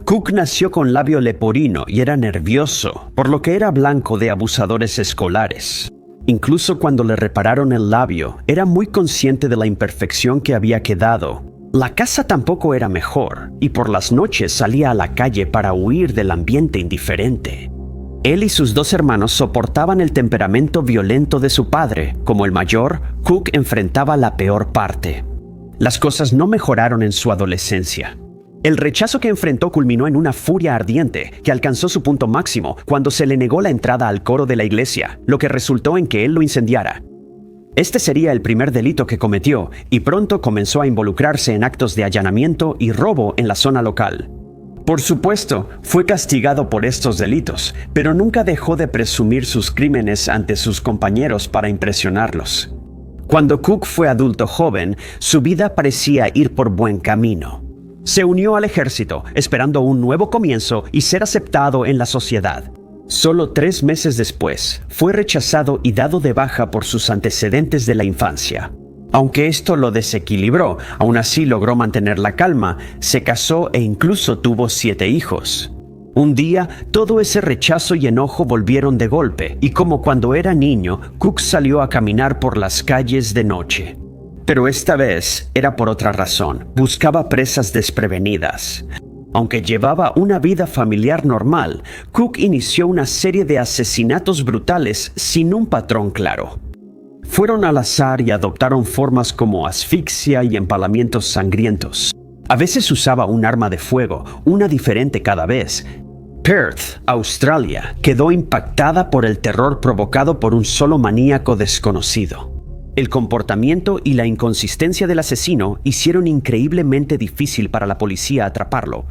Cook nació con labio leporino y era nervioso, por lo que era blanco de abusadores escolares. Incluso cuando le repararon el labio, era muy consciente de la imperfección que había quedado. La casa tampoco era mejor, y por las noches salía a la calle para huir del ambiente indiferente. Él y sus 2 hermanos soportaban el temperamento violento de su padre. Como el mayor, Cook enfrentaba la peor parte. Las cosas no mejoraron en su adolescencia. El rechazo que enfrentó culminó en una furia ardiente que alcanzó su punto máximo cuando se le negó la entrada al coro de la iglesia, lo que resultó en que él lo incendiara. Este sería el primer delito que cometió y pronto comenzó a involucrarse en actos de allanamiento y robo en la zona local. Por supuesto, fue castigado por estos delitos, pero nunca dejó de presumir sus crímenes ante sus compañeros para impresionarlos. Cuando Cook fue adulto joven, su vida parecía ir por buen camino. Se unió al ejército, esperando un nuevo comienzo y ser aceptado en la sociedad. Solo 3 meses después, fue rechazado y dado de baja por sus antecedentes de la infancia. Aunque esto lo desequilibró, aún así logró mantener la calma, se casó e incluso tuvo 7 hijos. Un día, todo ese rechazo y enojo volvieron de golpe, y como cuando era niño, Cook salió a caminar por las calles de noche. Pero esta vez era por otra razón. Buscaba presas desprevenidas. Aunque llevaba una vida familiar normal, Cook inició una serie de asesinatos brutales sin un patrón claro. Fueron al azar y adoptaron formas como asfixia y empalamientos sangrientos. A veces usaba un arma de fuego, una diferente cada vez. Perth, Australia, quedó impactada por el terror provocado por un solo maníaco desconocido. El comportamiento y la inconsistencia del asesino hicieron increíblemente difícil para la policía atraparlo.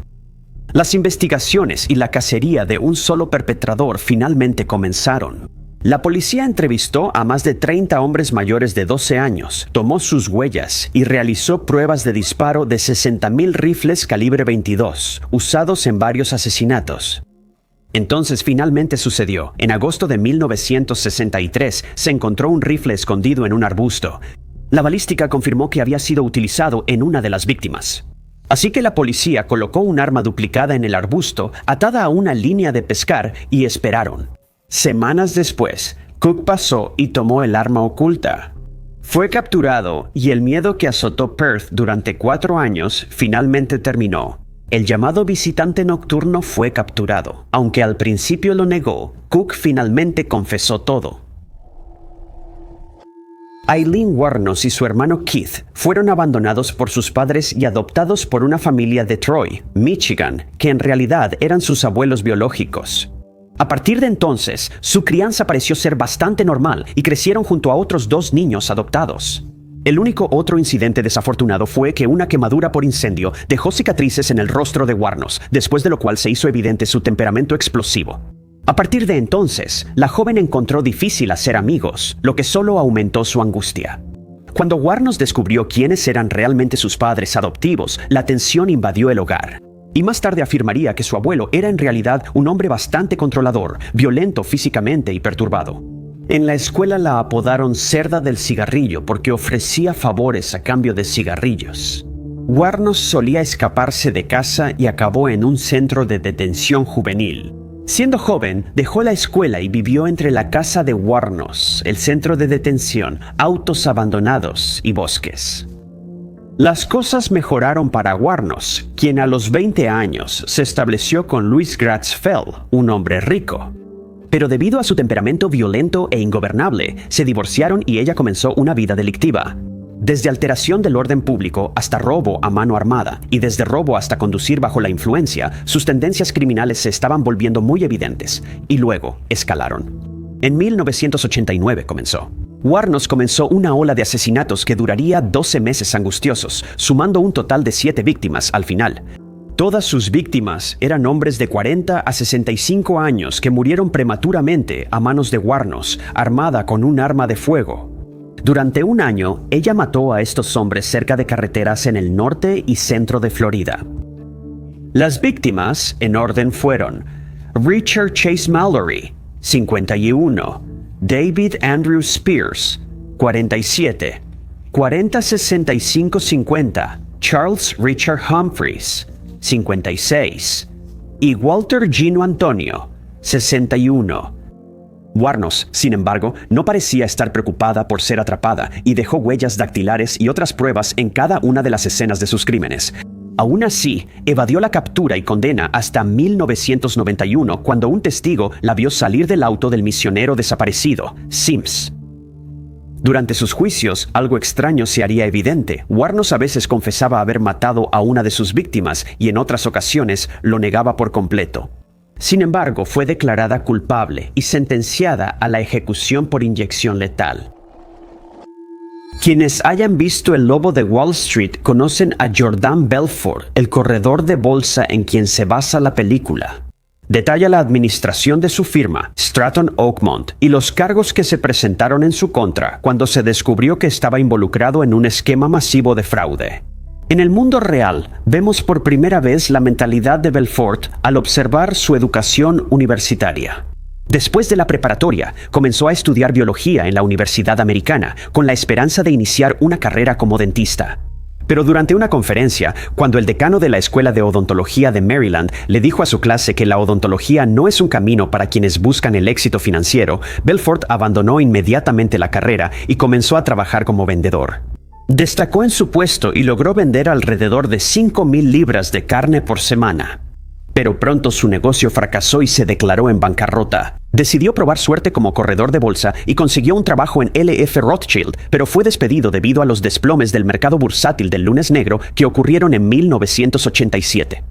Las investigaciones y la cacería de un solo perpetrador finalmente comenzaron. La policía entrevistó a más de 30 hombres mayores de 12 años, tomó sus huellas y realizó pruebas de disparo de 60,000 rifles calibre 22, usados en varios asesinatos. Entonces finalmente sucedió. En agosto de 1963 se encontró un rifle escondido en un arbusto. La balística confirmó que había sido utilizado en una de las víctimas. Así que la policía colocó un arma duplicada en el arbusto, atada a una línea de pescar, y esperaron. Semanas después, Cook pasó y tomó el arma oculta. Fue capturado y el miedo que azotó Perth durante 4 años finalmente terminó. El llamado visitante nocturno fue capturado. Aunque al principio lo negó, Cook finalmente confesó todo. Eileen Wuornos y su hermano Keith fueron abandonados por sus padres y adoptados por una familia de Troy, Michigan, que en realidad eran sus abuelos biológicos. A partir de entonces, su crianza pareció ser bastante normal y crecieron junto a otros 2 niños adoptados. El único otro incidente desafortunado fue que una quemadura por incendio dejó cicatrices en el rostro de Wuornos, después de lo cual se hizo evidente su temperamento explosivo. A partir de entonces, la joven encontró difícil hacer amigos, lo que solo aumentó su angustia. Cuando Wuornos descubrió quiénes eran realmente sus padres adoptivos, la tensión invadió el hogar. Y más tarde afirmaría que su abuelo era en realidad un hombre bastante controlador, violento físicamente y perturbado. En la escuela la apodaron Cerda del Cigarrillo porque ofrecía favores a cambio de cigarrillos. Wuornos solía escaparse de casa y acabó en un centro de detención juvenil. Siendo joven, dejó la escuela y vivió entre la casa de Wuornos, el centro de detención, autos abandonados y bosques. Las cosas mejoraron para Wuornos, quien a los 20 años se estableció con Louis Gratz Fell, un hombre rico. Pero debido a su temperamento violento e ingobernable, se divorciaron y ella comenzó una vida delictiva. Desde alteración del orden público hasta robo a mano armada y desde robo hasta conducir bajo la influencia, sus tendencias criminales se estaban volviendo muy evidentes y luego escalaron. En 1989 comenzó. Wuornos comenzó una ola de asesinatos que duraría 12 meses angustiosos, sumando un total de 7 víctimas al final. Todas sus víctimas eran hombres de 40 a 65 años que murieron prematuramente a manos de Wuornos, armada con un arma de fuego. Durante un año, ella mató a estos hombres cerca de carreteras en el norte y centro de Florida. Las víctimas, en orden, fueron Richard Chase Mallory, 51, David Andrew Spears, 47, 40-65-50, Charles Richard Humphreys, 56, y Walter Gino Antonio, 61. Wuornos, sin embargo, no parecía estar preocupada por ser atrapada y dejó huellas dactilares y otras pruebas en cada una de las escenas de sus crímenes. Aún así, evadió la captura y condena hasta 1991, cuando un testigo la vio salir del auto del misionero desaparecido, Sims. Durante sus juicios, algo extraño se haría evidente. Warnos a veces confesaba haber matado a una de sus víctimas y en otras ocasiones lo negaba por completo. Sin embargo, fue declarada culpable y sentenciada a la ejecución por inyección letal. Quienes hayan visto El Lobo de Wall Street conocen a Jordan Belfort, el corredor de bolsa en quien se basa la película. Detalla la administración de su firma, Stratton Oakmont, y los cargos que se presentaron en su contra cuando se descubrió que estaba involucrado en un esquema masivo de fraude. En el mundo real, vemos por primera vez la mentalidad de Belfort al observar su educación universitaria. Después de la preparatoria, comenzó a estudiar biología en la Universidad Americana, con la esperanza de iniciar una carrera como dentista. Pero durante una conferencia, cuando el decano de la Escuela de Odontología de Maryland le dijo a su clase que la odontología no es un camino para quienes buscan el éxito financiero, Belfort abandonó inmediatamente la carrera y comenzó a trabajar como vendedor. Destacó en su puesto y logró vender alrededor de 5,000 libras de carne por semana. Pero pronto su negocio fracasó y se declaró en bancarrota. Decidió probar suerte como corredor de bolsa y consiguió un trabajo en L.F. Rothschild, pero fue despedido debido a los desplomes del mercado bursátil del lunes negro que ocurrieron en 1987.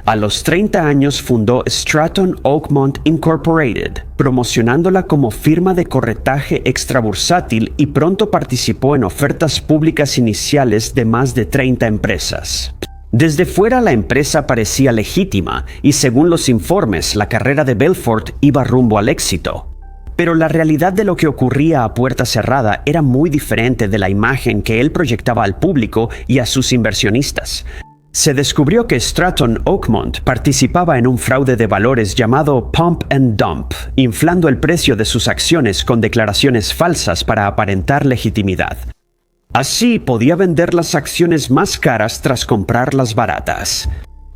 A los 30 años fundó Stratton Oakmont Incorporated, promocionándola como firma de corretaje extrabursátil, y pronto participó en ofertas públicas iniciales de más de 30 empresas. Desde fuera la empresa parecía legítima y según los informes la carrera de Belfort iba rumbo al éxito. Pero la realidad de lo que ocurría a puerta cerrada era muy diferente de la imagen que él proyectaba al público y a sus inversionistas. Se descubrió que Stratton Oakmont participaba en un fraude de valores llamado Pump and Dump, inflando el precio de sus acciones con declaraciones falsas para aparentar legitimidad. Así podía vender las acciones más caras tras comprarlas baratas.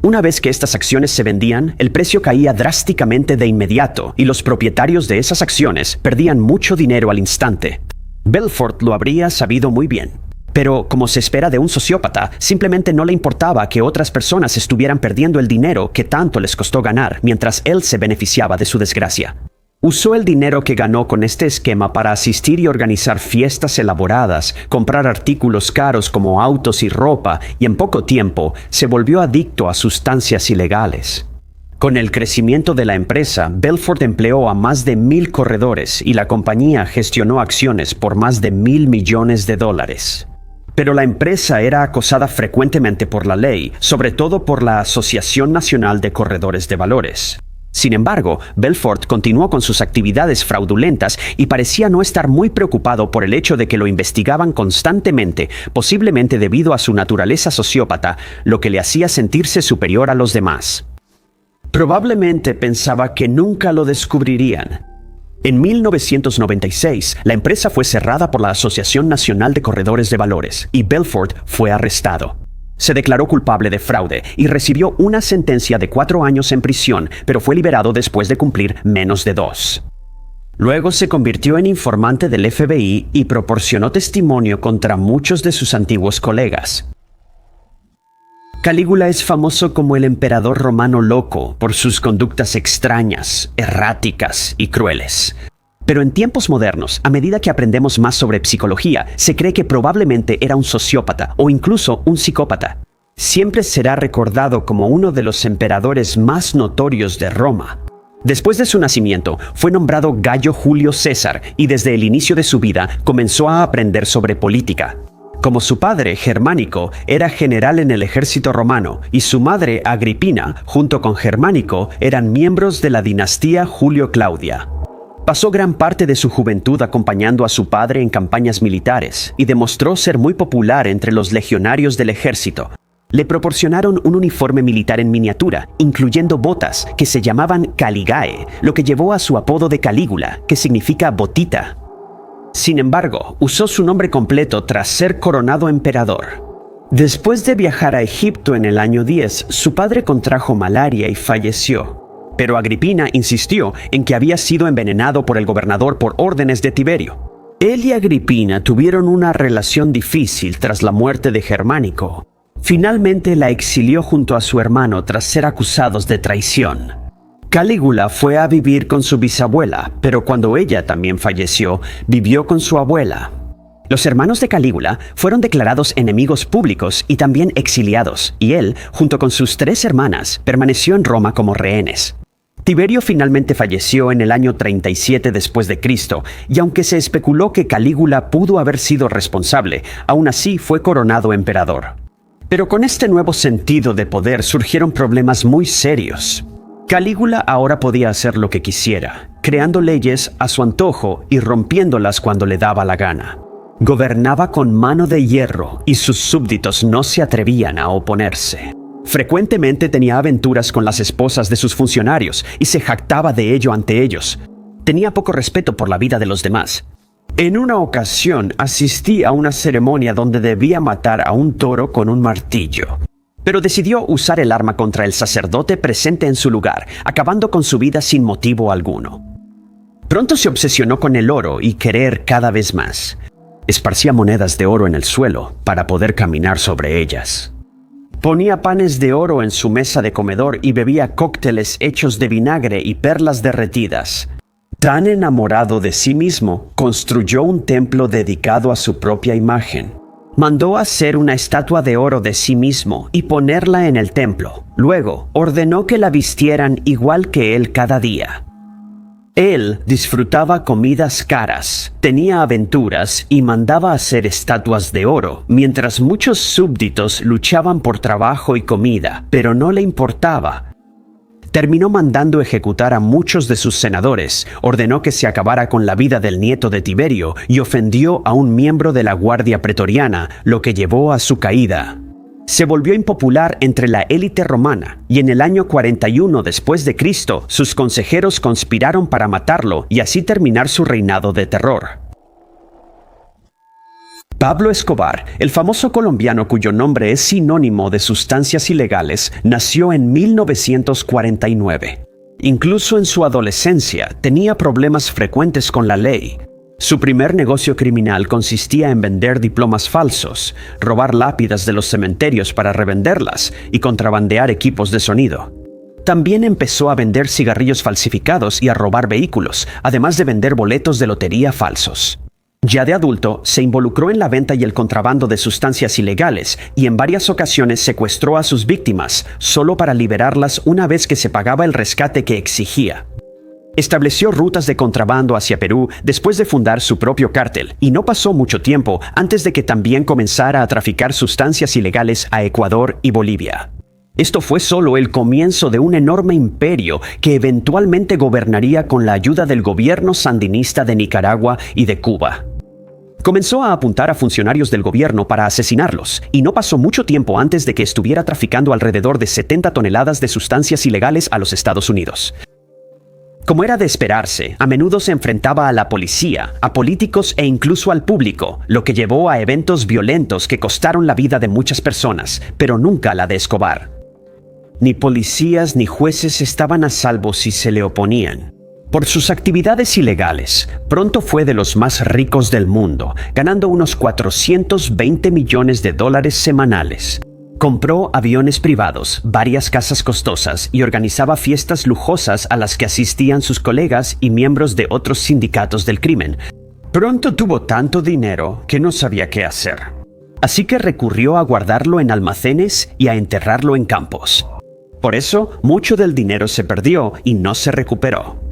Una vez que estas acciones se vendían, el precio caía drásticamente de inmediato y los propietarios de esas acciones perdían mucho dinero al instante. Belfort lo habría sabido muy bien. Pero, como se espera de un sociópata, simplemente no le importaba que otras personas estuvieran perdiendo el dinero que tanto les costó ganar mientras él se beneficiaba de su desgracia. Usó el dinero que ganó con este esquema para asistir y organizar fiestas elaboradas, comprar artículos caros como autos y ropa, y en poco tiempo se volvió adicto a sustancias ilegales. Con el crecimiento de la empresa, Belfort empleó a más de 1,000 corredores y la compañía gestionó acciones por más de $1,000 millones. Pero la empresa era acosada frecuentemente por la ley, sobre todo por la Asociación Nacional de Corredores de Valores. Sin embargo, Belfort continuó con sus actividades fraudulentas y parecía no estar muy preocupado por el hecho de que lo investigaban constantemente, posiblemente debido a su naturaleza sociópata, lo que le hacía sentirse superior a los demás. Probablemente pensaba que nunca lo descubrirían. En 1996, la empresa fue cerrada por la Asociación Nacional de Corredores de Valores y Belfort fue arrestado. Se declaró culpable de fraude y recibió una sentencia de 4 años en prisión, pero fue liberado después de cumplir menos de 2. Luego se convirtió en informante del FBI y proporcionó testimonio contra muchos de sus antiguos colegas. Calígula es famoso como el emperador romano loco por sus conductas extrañas, erráticas y crueles. Pero en tiempos modernos, a medida que aprendemos más sobre psicología, se cree que probablemente era un sociópata o incluso un psicópata. Siempre será recordado como uno de los emperadores más notorios de Roma. Después de su nacimiento, fue nombrado Gayo Julio César y desde el inicio de su vida comenzó a aprender sobre política. Como su padre, Germánico, era general en el ejército romano y su madre, Agripina, junto con Germánico, eran miembros de la dinastía Julio Claudia. Pasó gran parte de su juventud acompañando a su padre en campañas militares y demostró ser muy popular entre los legionarios del ejército. Le proporcionaron un uniforme militar en miniatura, incluyendo botas, que se llamaban caligae, lo que llevó a su apodo de Calígula, que significa botita. Sin embargo, usó su nombre completo tras ser coronado emperador. Después de viajar a Egipto en el año 10, su padre contrajo malaria y falleció. Pero Agripina insistió en que había sido envenenado por el gobernador por órdenes de Tiberio. Él y Agripina tuvieron una relación difícil tras la muerte de Germánico. Finalmente la exilió junto a su hermano tras ser acusados de traición. Calígula fue a vivir con su bisabuela, pero cuando ella también falleció, vivió con su abuela. Los hermanos de Calígula fueron declarados enemigos públicos y también exiliados, y él, junto con sus 3 hermanas, permaneció en Roma como rehenes. Tiberio finalmente falleció en el año 37 después de Cristo, y aunque se especuló que Calígula pudo haber sido responsable, aún así fue coronado emperador. Pero con este nuevo sentido de poder surgieron problemas muy serios. Calígula ahora podía hacer lo que quisiera, creando leyes a su antojo y rompiéndolas cuando le daba la gana. Gobernaba con mano de hierro y sus súbditos no se atrevían a oponerse. Frecuentemente tenía aventuras con las esposas de sus funcionarios y se jactaba de ello ante ellos. Tenía poco respeto por la vida de los demás. En una ocasión asistí a una ceremonia donde debía matar a un toro con un martillo, pero decidió usar el arma contra el sacerdote presente en su lugar, acabando con su vida sin motivo alguno. Pronto se obsesionó con el oro y querer cada vez más. Esparcía monedas de oro en el suelo para poder caminar sobre ellas. Ponía panes de oro en su mesa de comedor y bebía cócteles hechos de vinagre y perlas derretidas. Tan enamorado de sí mismo, construyó un templo dedicado a su propia imagen. Mandó hacer una estatua de oro de sí mismo y ponerla en el templo. Luego, ordenó que la vistieran igual que él cada día. Él disfrutaba comidas caras, tenía aventuras y mandaba hacer estatuas de oro, mientras muchos súbditos luchaban por trabajo y comida, pero no le importaba. Terminó mandando ejecutar a muchos de sus senadores, ordenó que se acabara con la vida del nieto de Tiberio y ofendió a un miembro de la Guardia Pretoriana, lo que llevó a su caída. Se volvió impopular entre la élite romana y en el año 41 después de Cristo, sus consejeros conspiraron para matarlo y así terminar su reinado de terror. Pablo Escobar, el famoso colombiano cuyo nombre es sinónimo de sustancias ilegales, nació en 1949. Incluso en su adolescencia tenía problemas frecuentes con la ley. Su primer negocio criminal consistía en vender diplomas falsos, robar lápidas de los cementerios para revenderlas y contrabandear equipos de sonido. También empezó a vender cigarrillos falsificados y a robar vehículos, además de vender boletos de lotería falsos. Ya de adulto, se involucró en la venta y el contrabando de sustancias ilegales y en varias ocasiones secuestró a sus víctimas, solo para liberarlas una vez que se pagaba el rescate que exigía. Estableció rutas de contrabando hacia Perú después de fundar su propio cártel, y no pasó mucho tiempo antes de que también comenzara a traficar sustancias ilegales a Ecuador y Bolivia. Esto fue solo el comienzo de un enorme imperio que eventualmente gobernaría con la ayuda del gobierno sandinista de Nicaragua y de Cuba. Comenzó a apuntar a funcionarios del gobierno para asesinarlos, y no pasó mucho tiempo antes de que estuviera traficando alrededor de 70 toneladas de sustancias ilegales a los Estados Unidos. Como era de esperarse, a menudo se enfrentaba a la policía, a políticos e incluso al público, lo que llevó a eventos violentos que costaron la vida de muchas personas, pero nunca la de Escobar. Ni policías ni jueces estaban a salvo si se le oponían. Por sus actividades ilegales, pronto fue de los más ricos del mundo, ganando unos 420 millones de dólares semanales. Compró aviones privados, varias casas costosas y organizaba fiestas lujosas a las que asistían sus colegas y miembros de otros sindicatos del crimen. Pronto tuvo tanto dinero que no sabía qué hacer. Así que recurrió a guardarlo en almacenes y a enterrarlo en campos. Por eso, mucho del dinero se perdió y no se recuperó.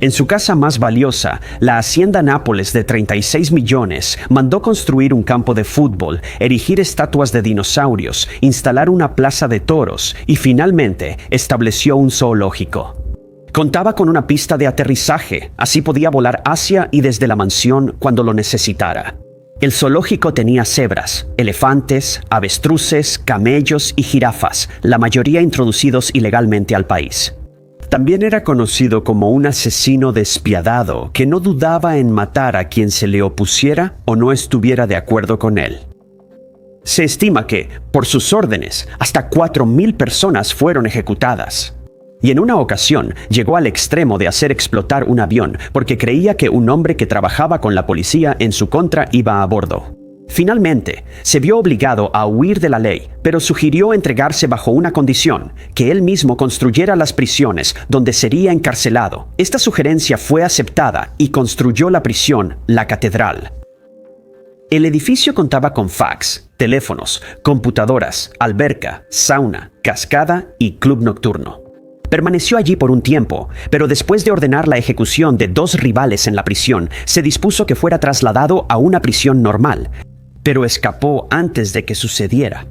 En su casa más valiosa, la Hacienda Nápoles de 36 millones, mandó construir un campo de fútbol, erigir estatuas de dinosaurios, instalar una plaza de toros y finalmente estableció un zoológico. Contaba con una pista de aterrizaje, así podía volar hacia y desde la mansión cuando lo necesitara. El zoológico tenía cebras, elefantes, avestruces, camellos y jirafas, la mayoría introducidos ilegalmente al país. También era conocido como un asesino despiadado que no dudaba en matar a quien se le opusiera o no estuviera de acuerdo con él. Se estima que, por sus órdenes, hasta 4,000 personas fueron ejecutadas. Y en una ocasión llegó al extremo de hacer explotar un avión porque creía que un hombre que trabajaba con la policía en su contra iba a bordo. Finalmente, se vio obligado a huir de la ley, pero sugirió entregarse bajo una condición, que él mismo construyera las prisiones donde sería encarcelado. Esta sugerencia fue aceptada y construyó la prisión, la catedral. El edificio contaba con fax, teléfonos, computadoras, alberca, sauna, cascada y club nocturno. Permaneció allí por un tiempo, pero después de ordenar la ejecución de 2 rivales en la prisión, se dispuso que fuera trasladado a una prisión normal, pero escapó antes de que sucediera.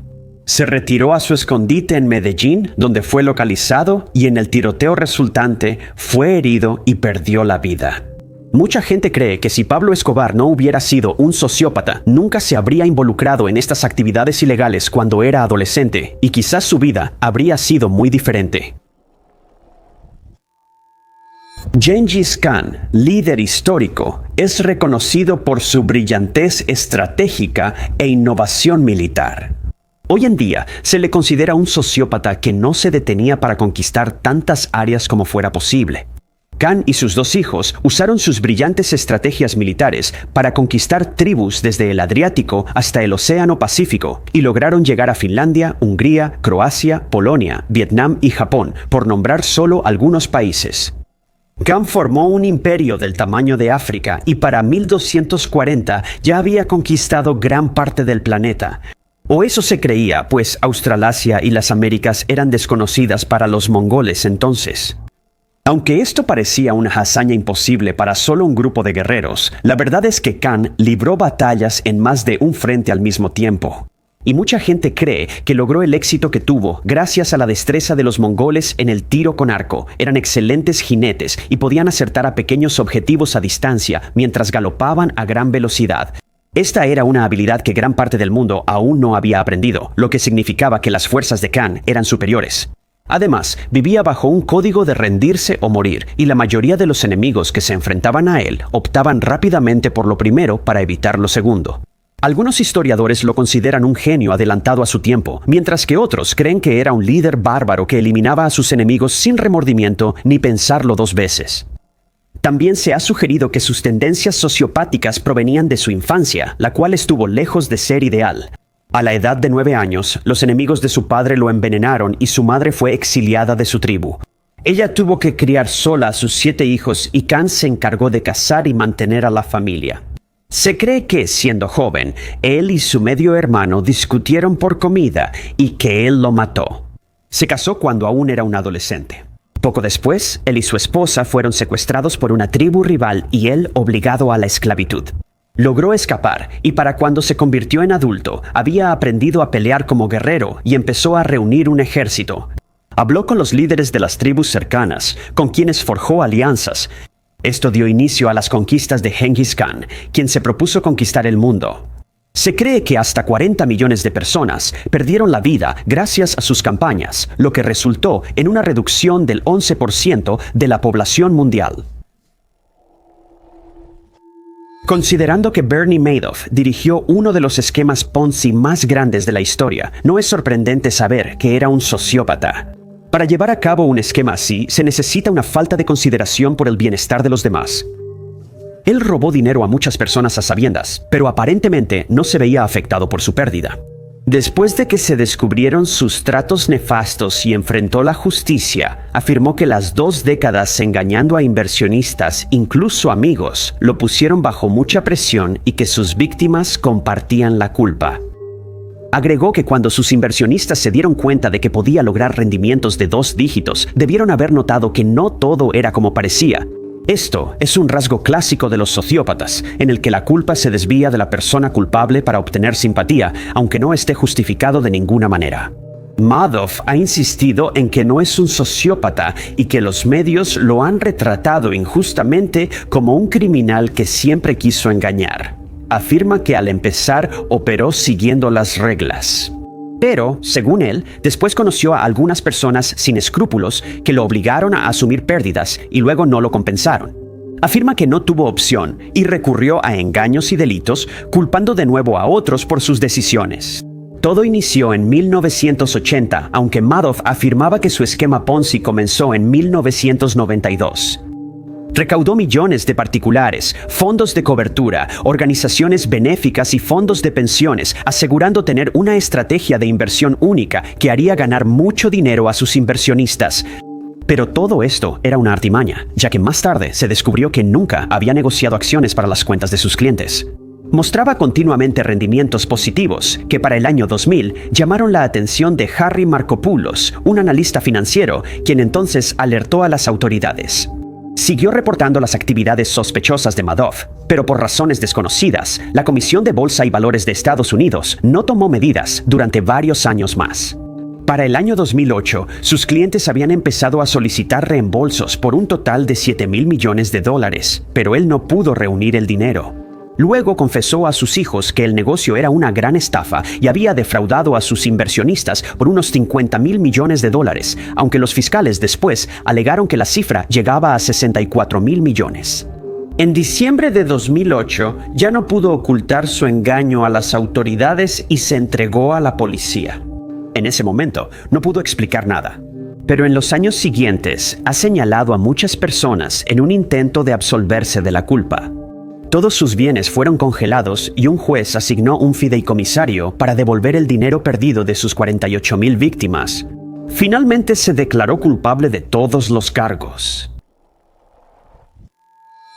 Se retiró a su escondite en Medellín, donde fue localizado y en el tiroteo resultante fue herido y perdió la vida. Mucha gente cree que si Pablo Escobar no hubiera sido un sociópata, nunca se habría involucrado en estas actividades ilegales cuando era adolescente, y quizás su vida habría sido muy diferente. Gengis Khan, líder histórico, es reconocido por su brillantez estratégica e innovación militar. Hoy en día se le considera un sociópata que no se detenía para conquistar tantas áreas como fuera posible. Khan y sus 2 hijos usaron sus brillantes estrategias militares para conquistar tribus desde el Adriático hasta el Océano Pacífico y lograron llegar a Finlandia, Hungría, Croacia, Polonia, Vietnam y Japón, por nombrar solo algunos países. Khan formó un imperio del tamaño de África y para 1240 ya había conquistado gran parte del planeta. O eso se creía, pues Australasia y las Américas eran desconocidas para los mongoles entonces. Aunque esto parecía una hazaña imposible para solo un grupo de guerreros, la verdad es que Khan libró batallas en más de un frente al mismo tiempo. Y mucha gente cree que logró el éxito que tuvo gracias a la destreza de los mongoles en el tiro con arco. Eran excelentes jinetes y podían acertar a pequeños objetivos a distancia mientras galopaban a gran velocidad. Esta era una habilidad que gran parte del mundo aún no había aprendido, lo que significaba que las fuerzas de Khan eran superiores. Además, vivía bajo un código de rendirse o morir, y la mayoría de los enemigos que se enfrentaban a él optaban rápidamente por lo primero para evitar lo segundo. Algunos historiadores lo consideran un genio adelantado a su tiempo, mientras que otros creen que era un líder bárbaro que eliminaba a sus enemigos sin remordimiento ni pensarlo 2 veces. También se ha sugerido que sus tendencias sociopáticas provenían de su infancia, la cual estuvo lejos de ser ideal. A la edad de 9 años, los enemigos de su padre lo envenenaron y su madre fue exiliada de su tribu. Ella tuvo que criar sola a sus 7 hijos y Khan se encargó de cazar y mantener a la familia. Se cree que, siendo joven, él y su medio hermano discutieron por comida y que él lo mató. Se casó cuando aún era un adolescente. Poco después, él y su esposa fueron secuestrados por una tribu rival y él obligado a la esclavitud. Logró escapar y para cuando se convirtió en adulto, había aprendido a pelear como guerrero y empezó a reunir un ejército. Habló con los líderes de las tribus cercanas, con quienes forjó alianzas. Esto dio inicio a las conquistas de Gengis Khan, quien se propuso conquistar el mundo. Se cree que hasta 40 millones de personas perdieron la vida gracias a sus campañas, lo que resultó en una reducción del 11% de la población mundial. Considerando que Bernie Madoff dirigió uno de los esquemas Ponzi más grandes de la historia, no es sorprendente saber que era un sociópata. Para llevar a cabo un esquema así, se necesita una falta de consideración por el bienestar de los demás. Él robó dinero a muchas personas a sabiendas, pero aparentemente no se veía afectado por su pérdida. Después de que se descubrieron sus tratos nefastos y enfrentó la justicia, afirmó que las 2 décadas engañando a inversionistas, incluso amigos, lo pusieron bajo mucha presión y que sus víctimas compartían la culpa. Agregó que cuando sus inversionistas se dieron cuenta de que podía lograr rendimientos de 2 dígitos, debieron haber notado que no todo era como parecía. Esto es un rasgo clásico de los sociópatas, en el que la culpa se desvía de la persona culpable para obtener simpatía, aunque no esté justificado de ninguna manera. Madoff ha insistido en que no es un sociópata y que los medios lo han retratado injustamente como un criminal que siempre quiso engañar. Afirma que al empezar operó siguiendo las reglas. Pero, según él, después conoció a algunas personas sin escrúpulos que lo obligaron a asumir pérdidas y luego no lo compensaron. Afirma que no tuvo opción y recurrió a engaños y delitos, culpando de nuevo a otros por sus decisiones. Todo inició en 1980, aunque Madoff afirmaba que su esquema Ponzi comenzó en 1992. Recaudó millones de particulares, fondos de cobertura, organizaciones benéficas y fondos de pensiones, asegurando tener una estrategia de inversión única que haría ganar mucho dinero a sus inversionistas. Pero todo esto era una artimaña, ya que más tarde se descubrió que nunca había negociado acciones para las cuentas de sus clientes. Mostraba continuamente rendimientos positivos que para el año 2000 llamaron la atención de Harry Markopoulos, un analista financiero, quien entonces alertó a las autoridades. Siguió reportando las actividades sospechosas de Madoff, pero por razones desconocidas, la Comisión de Bolsa y Valores de Estados Unidos no tomó medidas durante varios años más. Para el año 2008, sus clientes habían empezado a solicitar reembolsos por un total de $7,000 millones, pero él no pudo reunir el dinero. Luego confesó a sus hijos que el negocio era una gran estafa y había defraudado a sus inversionistas por unos $50,000 millones, aunque los fiscales después alegaron que la cifra llegaba a $64,000 millones. En diciembre de 2008 ya no pudo ocultar su engaño a las autoridades y se entregó a la policía. En ese momento no pudo explicar nada. Pero en los años siguientes ha señalado a muchas personas en un intento de absolverse de la culpa. Todos sus bienes fueron congelados y un juez asignó un fideicomisario para devolver el dinero perdido de sus 48,000 víctimas. Finalmente se declaró culpable de todos los cargos.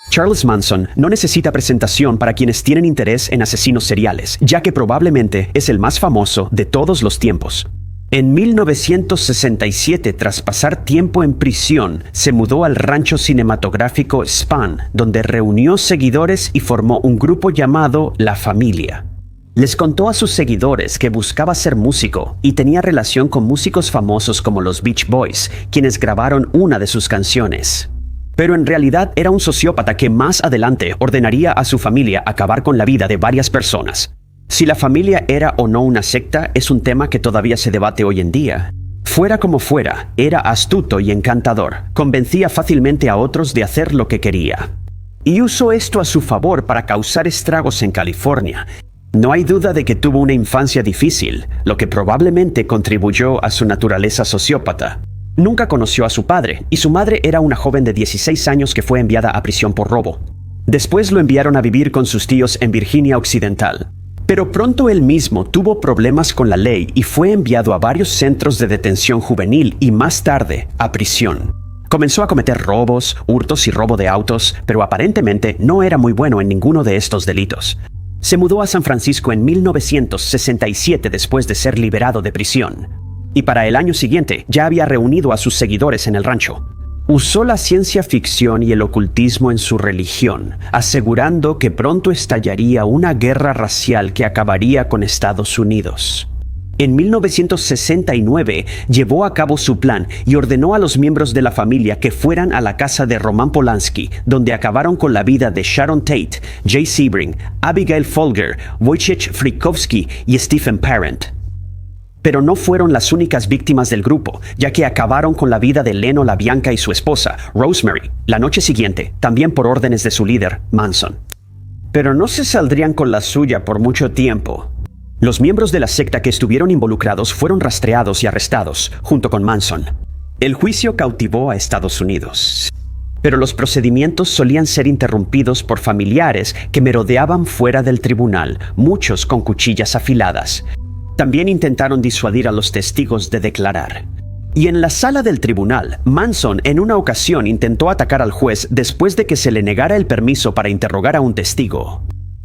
Charles Manson no necesita presentación para quienes tienen interés en asesinos seriales, ya que probablemente es el más famoso de todos los tiempos. En 1967, tras pasar tiempo en prisión, se mudó al rancho cinematográfico Spahn, donde reunió seguidores y formó un grupo llamado La Familia. Les contó a sus seguidores que buscaba ser músico y tenía relación con músicos famosos como los Beach Boys, quienes grabaron una de sus canciones. Pero en realidad era un sociópata que más adelante ordenaría a su familia acabar con la vida de varias personas. Si la familia era o no una secta es un tema que todavía se debate hoy en día. Fuera como fuera, era astuto y encantador, convencía fácilmente a otros de hacer lo que quería. Y usó esto a su favor para causar estragos en California. No hay duda de que tuvo una infancia difícil, lo que probablemente contribuyó a su naturaleza sociópata. Nunca conoció a su padre, y su madre era una joven de 16 años que fue enviada a prisión por robo. Después lo enviaron a vivir con sus tíos en Virginia Occidental. Pero pronto él mismo tuvo problemas con la ley y fue enviado a varios centros de detención juvenil y más tarde a prisión. Comenzó a cometer robos, hurtos y robo de autos, pero aparentemente no era muy bueno en ninguno de estos delitos. Se mudó a San Francisco en 1967 después de ser liberado de prisión. Y para el año siguiente ya había reunido a sus seguidores en el rancho. Usó la ciencia ficción y el ocultismo en su religión, asegurando que pronto estallaría una guerra racial que acabaría con Estados Unidos. En 1969 llevó a cabo su plan y ordenó a los miembros de la familia que fueran a la casa de Roman Polanski, donde acabaron con la vida de Sharon Tate, Jay Sebring, Abigail Folger, Wojciech Frykowski y Stephen Parent. Pero no fueron las únicas víctimas del grupo, ya que acabaron con la vida de Leno LaBianca y su esposa, Rosemary, la noche siguiente, también por órdenes de su líder, Manson. Pero no se saldrían con la suya por mucho tiempo. Los miembros de la secta que estuvieron involucrados fueron rastreados y arrestados, junto con Manson. El juicio cautivó a Estados Unidos. Pero los procedimientos solían ser interrumpidos por familiares que merodeaban fuera del tribunal, muchos con cuchillas afiladas. También intentaron disuadir a los testigos de declarar. Y en la sala del tribunal, Manson en una ocasión intentó atacar al juez después de que se le negara el permiso para interrogar a un testigo.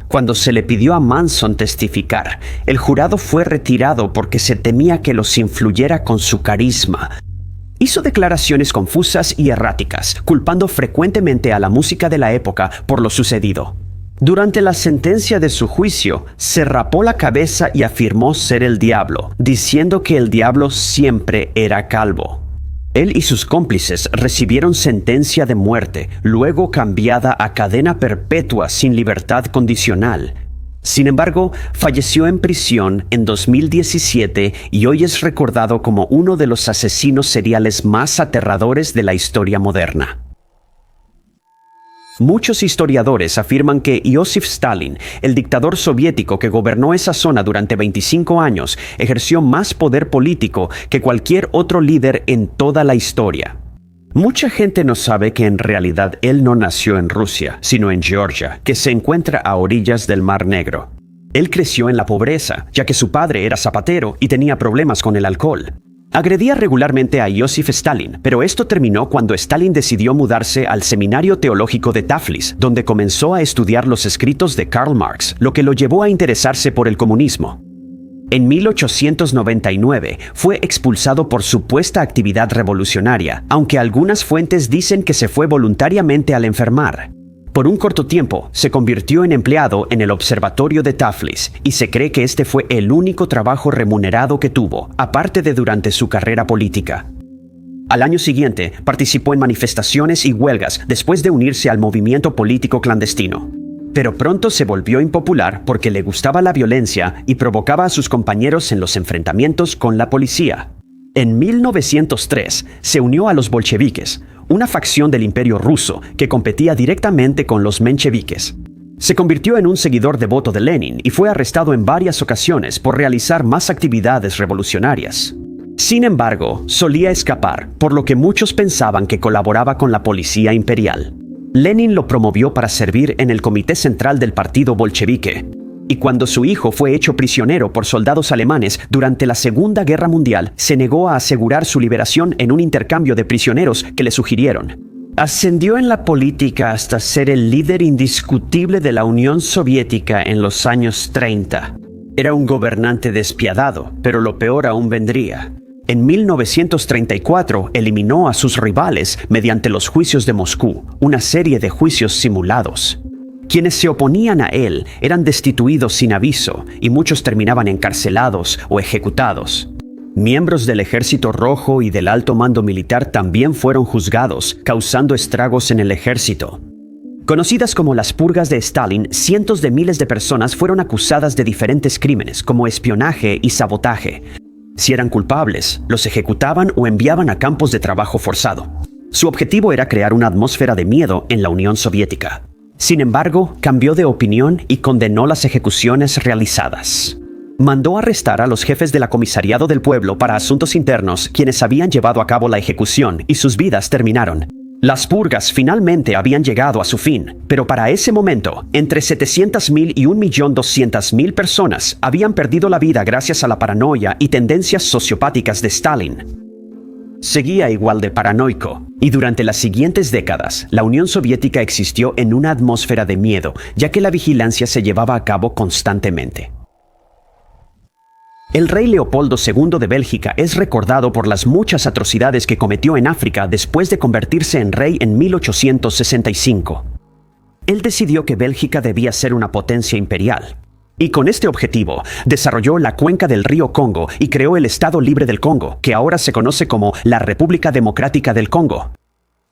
Cuando se le pidió a Manson testificar, el jurado fue retirado porque se temía que los influyera con su carisma. Hizo declaraciones confusas y erráticas, culpando frecuentemente a la música de la época por lo sucedido. Durante la sentencia de su juicio, se rapó la cabeza y afirmó ser el diablo, diciendo que el diablo siempre era calvo. Él y sus cómplices recibieron sentencia de muerte, luego cambiada a cadena perpetua sin libertad condicional. Sin embargo, falleció en prisión en 2017 y hoy es recordado como uno de los asesinos seriales más aterradores de la historia moderna. Muchos historiadores afirman que Iósif Stalin, el dictador soviético que gobernó esa zona durante 25 años, ejerció más poder político que cualquier otro líder en toda la historia. Mucha gente no sabe que en realidad él no nació en Rusia, sino en Georgia, que se encuentra a orillas del Mar Negro. Él creció en la pobreza, ya que su padre era zapatero y tenía problemas con el alcohol. Agredía regularmente a Joseph Stalin, pero esto terminó cuando Stalin decidió mudarse al Seminario Teológico de Tiflis, donde comenzó a estudiar los escritos de Karl Marx, lo que lo llevó a interesarse por el comunismo. En 1899 fue expulsado por supuesta actividad revolucionaria, aunque algunas fuentes dicen que se fue voluntariamente al enfermar. Por un corto tiempo, se convirtió en empleado en el observatorio de Tiflis y se cree que este fue el único trabajo remunerado que tuvo, aparte de durante su carrera política. Al año siguiente, participó en manifestaciones y huelgas después de unirse al movimiento político clandestino. Pero pronto se volvió impopular porque le gustaba la violencia y provocaba a sus compañeros en los enfrentamientos con la policía. En 1903 se unió a los bolcheviques, una facción del Imperio ruso que competía directamente con los mencheviques. Se convirtió en un seguidor devoto de Lenin y fue arrestado en varias ocasiones por realizar más actividades revolucionarias. Sin embargo, solía escapar, por lo que muchos pensaban que colaboraba con la policía imperial. Lenin lo promovió para servir en el Comité Central del Partido Bolchevique, y cuando su hijo fue hecho prisionero por soldados alemanes durante la Segunda Guerra Mundial, se negó a asegurar su liberación en un intercambio de prisioneros que le sugirieron. Ascendió en la política hasta ser el líder indiscutible de la Unión Soviética en los años 30. Era un gobernante despiadado, pero lo peor aún vendría. En 1934 eliminó a sus rivales mediante los juicios de Moscú, una serie de juicios simulados. Quienes se oponían a él eran destituidos sin aviso y muchos terminaban encarcelados o ejecutados. Miembros del Ejército Rojo y del alto mando militar también fueron juzgados, causando estragos en el ejército. Conocidas como las purgas de Stalin, cientos de miles de personas fueron acusadas de diferentes crímenes como espionaje y sabotaje. Si eran culpables, los ejecutaban o enviaban a campos de trabajo forzado. Su objetivo era crear una atmósfera de miedo en la Unión Soviética. Sin embargo, cambió de opinión y condenó las ejecuciones realizadas. Mandó arrestar a los jefes de la Comisariado del Pueblo para Asuntos Internos, quienes habían llevado a cabo la ejecución, y sus vidas terminaron. Las purgas finalmente habían llegado a su fin, pero para ese momento, entre 700,000 y 1.200.000 personas habían perdido la vida gracias a la paranoia y tendencias sociopáticas de Stalin. Seguía igual de paranoico, y durante las siguientes décadas, la Unión Soviética existió en una atmósfera de miedo, ya que la vigilancia se llevaba a cabo constantemente. El rey Leopoldo II de Bélgica es recordado por las muchas atrocidades que cometió en África después de convertirse en rey en 1865. Él decidió que Bélgica debía ser una potencia imperial. Y con este objetivo, desarrolló la cuenca del río Congo y creó el Estado Libre del Congo, que ahora se conoce como la República Democrática del Congo.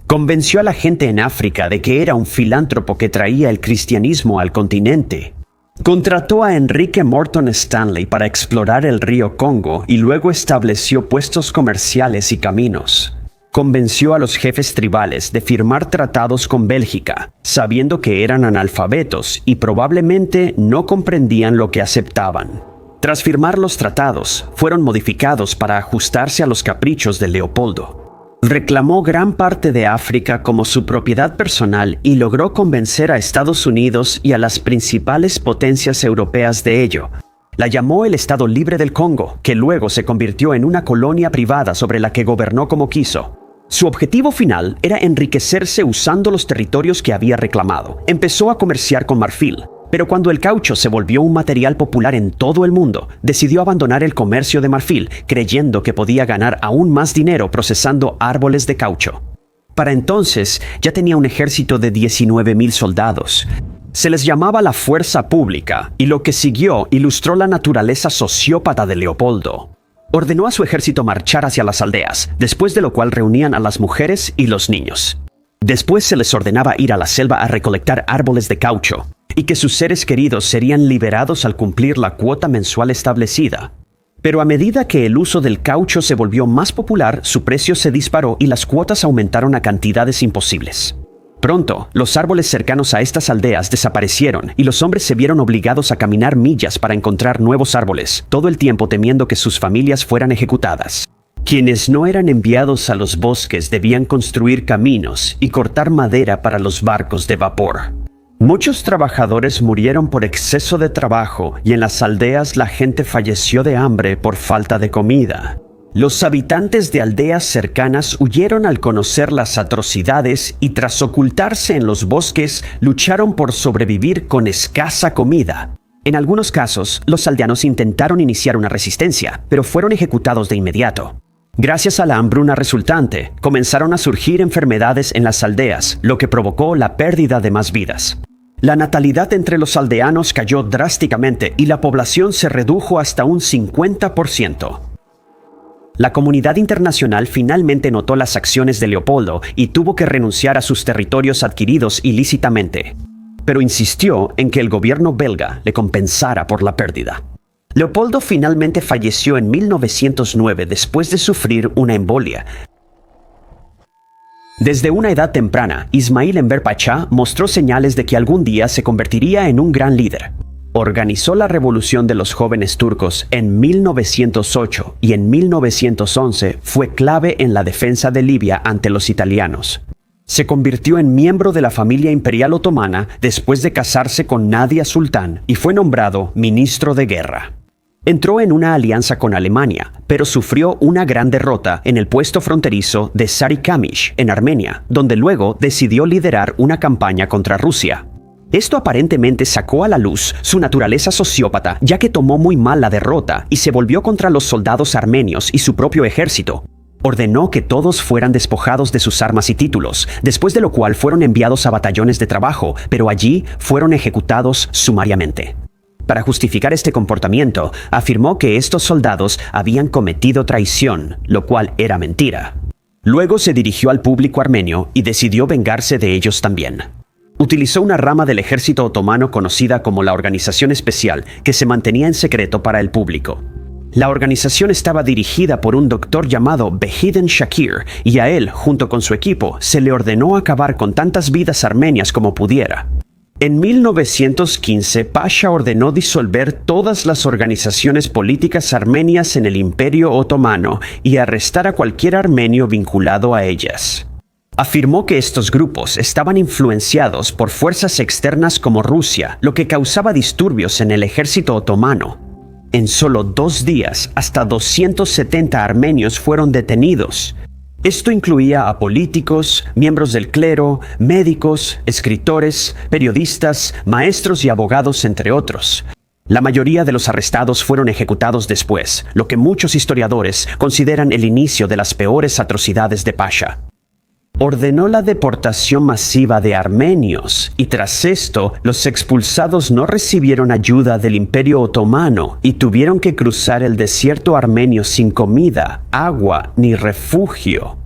Convenció a la gente en África de que era un filántropo que traía el cristianismo al continente. Contrató a Enrique Morton Stanley para explorar el río Congo y luego estableció puestos comerciales y caminos. Convenció a los jefes tribales de firmar tratados con Bélgica, sabiendo que eran analfabetos y probablemente no comprendían lo que aceptaban. Tras firmar los tratados, fueron modificados para ajustarse a los caprichos de Leopoldo. Reclamó gran parte de África como su propiedad personal y logró convencer a Estados Unidos y a las principales potencias europeas de ello. La llamó el Estado Libre del Congo, que luego se convirtió en una colonia privada sobre la que gobernó como quiso. Su objetivo final era enriquecerse usando los territorios que había reclamado. Empezó a comerciar con marfil, pero cuando el caucho se volvió un material popular en todo el mundo, decidió abandonar el comercio de marfil, creyendo que podía ganar aún más dinero procesando árboles de caucho. Para entonces, ya tenía un ejército de 19,000 soldados. Se les llamaba la Fuerza Pública, y lo que siguió ilustró la naturaleza sociópata de Leopoldo. Ordenó a su ejército marchar hacia las aldeas, después de lo cual reunían a las mujeres y los niños. Después se les ordenaba ir a la selva a recolectar árboles de caucho, y que sus seres queridos serían liberados al cumplir la cuota mensual establecida. Pero a medida que el uso del caucho se volvió más popular, su precio se disparó y las cuotas aumentaron a cantidades imposibles. Pronto, los árboles cercanos a estas aldeas desaparecieron y los hombres se vieron obligados a caminar millas para encontrar nuevos árboles, todo el tiempo temiendo que sus familias fueran ejecutadas. Quienes no eran enviados a los bosques debían construir caminos y cortar madera para los barcos de vapor. Muchos trabajadores murieron por exceso de trabajo y en las aldeas la gente falleció de hambre por falta de comida. Los habitantes de aldeas cercanas huyeron al conocer las atrocidades y tras ocultarse en los bosques lucharon por sobrevivir con escasa comida. En algunos casos, los aldeanos intentaron iniciar una resistencia, pero fueron ejecutados de inmediato. Gracias a la hambruna resultante, comenzaron a surgir enfermedades en las aldeas, lo que provocó la pérdida de más vidas. La natalidad entre los aldeanos cayó drásticamente y la población se redujo hasta un 50%. La comunidad internacional finalmente notó las acciones de Leopoldo y tuvo que renunciar a sus territorios adquiridos ilícitamente, pero insistió en que el gobierno belga le compensara por la pérdida. Leopoldo finalmente falleció en 1909 después de sufrir una embolia. Desde una edad temprana, Ismail Enver Pachá mostró señales de que algún día se convertiría en un gran líder. Organizó la Revolución de los Jóvenes Turcos en 1908 y en 1911 fue clave en la defensa de Libia ante los italianos. Se convirtió en miembro de la familia imperial otomana después de casarse con Nadia Sultán y fue nombrado ministro de guerra. Entró en una alianza con Alemania, pero sufrió una gran derrota en el puesto fronterizo de Sarikamish, en Armenia, donde luego decidió liderar una campaña contra Rusia. Esto aparentemente sacó a la luz su naturaleza sociópata, ya que tomó muy mal la derrota y se volvió contra los soldados armenios y su propio ejército. Ordenó que todos fueran despojados de sus armas y títulos, después de lo cual fueron enviados a batallones de trabajo, pero allí fueron ejecutados sumariamente. Para justificar este comportamiento, afirmó que estos soldados habían cometido traición, lo cual era mentira. Luego se dirigió al público armenio y decidió vengarse de ellos también. Utilizó una rama del ejército otomano conocida como la Organización Especial, que se mantenía en secreto para el público. La organización estaba dirigida por un doctor llamado Behiden Shakir, y a él, junto con su equipo, se le ordenó acabar con tantas vidas armenias como pudiera. En 1915, Pasha ordenó disolver todas las organizaciones políticas armenias en el Imperio Otomano y arrestar a cualquier armenio vinculado a ellas. Afirmó que estos grupos estaban influenciados por fuerzas externas como Rusia, lo que causaba disturbios en el ejército otomano. En solo 2 días, hasta 270 armenios fueron detenidos. Esto incluía a políticos, miembros del clero, médicos, escritores, periodistas, maestros y abogados, entre otros. La mayoría de los arrestados fueron ejecutados después, lo que muchos historiadores consideran el inicio de las peores atrocidades de Pasha. Ordenó la deportación masiva de armenios, y tras esto, los expulsados no recibieron ayuda del Imperio Otomano y tuvieron que cruzar el desierto armenio sin comida, agua ni refugio.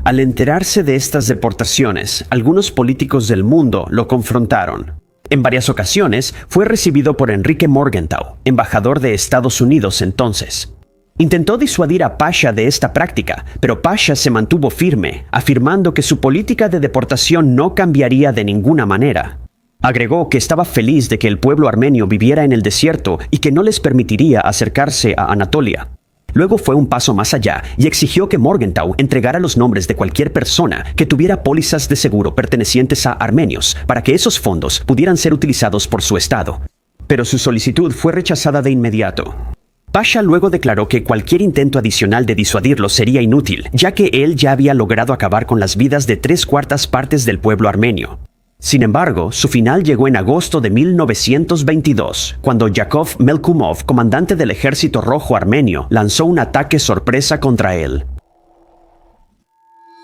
Al enterarse de estas deportaciones, algunos políticos del mundo lo confrontaron. En varias ocasiones, fue recibido por Enrique Morgenthau, embajador de Estados Unidos entonces. Intentó disuadir a Pasha de esta práctica, pero Pasha se mantuvo firme, afirmando que su política de deportación no cambiaría de ninguna manera. Agregó que estaba feliz de que el pueblo armenio viviera en el desierto y que no les permitiría acercarse a Anatolia. Luego fue un paso más allá y exigió que Morgenthau entregara los nombres de cualquier persona que tuviera pólizas de seguro pertenecientes a armenios para que esos fondos pudieran ser utilizados por su estado. Pero su solicitud fue rechazada de inmediato. Pasha luego declaró que cualquier intento adicional de disuadirlo sería inútil, ya que él ya había logrado acabar con las vidas de 3/4 partes del pueblo armenio. Sin embargo, su final llegó en agosto de 1922, cuando Yakov Melkumov, comandante del Ejército Rojo Armenio, lanzó un ataque sorpresa contra él.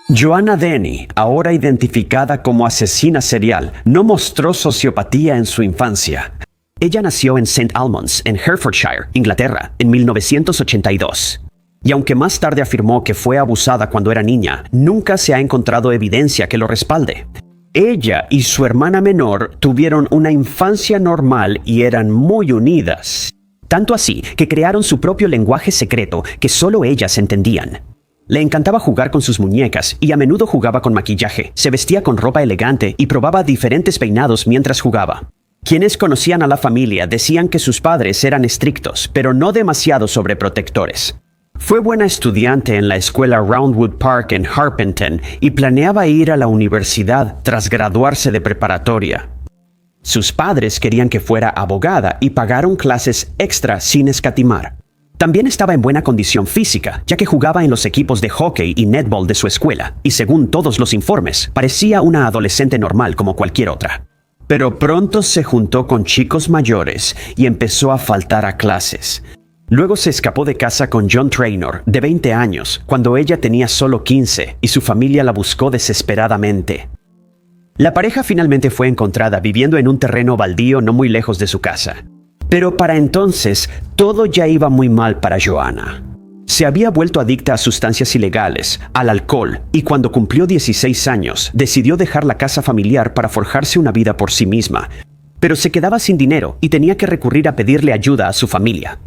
Joanna Denny, ahora identificada como asesina serial, no mostró sociopatía en su infancia. Ella nació en St. Albans, en Hertfordshire, Inglaterra, en 1982. Y aunque más tarde afirmó que fue abusada cuando era niña, nunca se ha encontrado evidencia que lo respalde. Ella y su hermana menor tuvieron una infancia normal y eran muy unidas. Tanto así que crearon su propio lenguaje secreto que solo ellas entendían. Le encantaba jugar con sus muñecas y a menudo jugaba con maquillaje, se vestía con ropa elegante y probaba diferentes peinados mientras jugaba. Quienes conocían a la familia decían que sus padres eran estrictos, pero no demasiado sobreprotectores. Fue buena estudiante en la escuela Roundwood Park en Harpenden y planeaba ir a la universidad tras graduarse de preparatoria. Sus padres querían que fuera abogada y pagaron clases extra sin escatimar. También estaba en buena condición física, ya que jugaba en los equipos de hockey y netball de su escuela, y según todos los informes, parecía una adolescente normal como cualquier otra. Pero pronto se juntó con chicos mayores y empezó a faltar a clases. Luego se escapó de casa con John Traynor, de 20 años, cuando ella tenía solo 15, y su familia la buscó desesperadamente. La pareja finalmente fue encontrada viviendo en un terreno baldío no muy lejos de su casa. Pero para entonces, todo ya iba muy mal para Joanna. Se había vuelto adicta a sustancias ilegales, al alcohol, y cuando cumplió 16 años, decidió dejar la casa familiar para forjarse una vida por sí misma. Pero se quedaba sin dinero y tenía que recurrir a pedirle ayuda a su familia.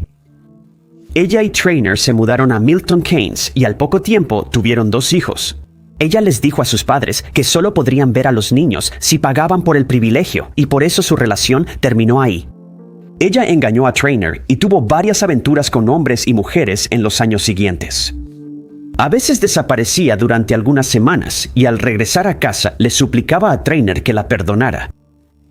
Ella y Traynor se mudaron a Milton Keynes y al poco tiempo tuvieron 2 hijos. Ella les dijo a sus padres que solo podrían ver a los niños si pagaban por el privilegio, y por eso su relación terminó ahí. Ella engañó a Traynor y tuvo varias aventuras con hombres y mujeres en los años siguientes. A veces desaparecía durante algunas semanas y al regresar a casa le suplicaba a Traynor que la perdonara.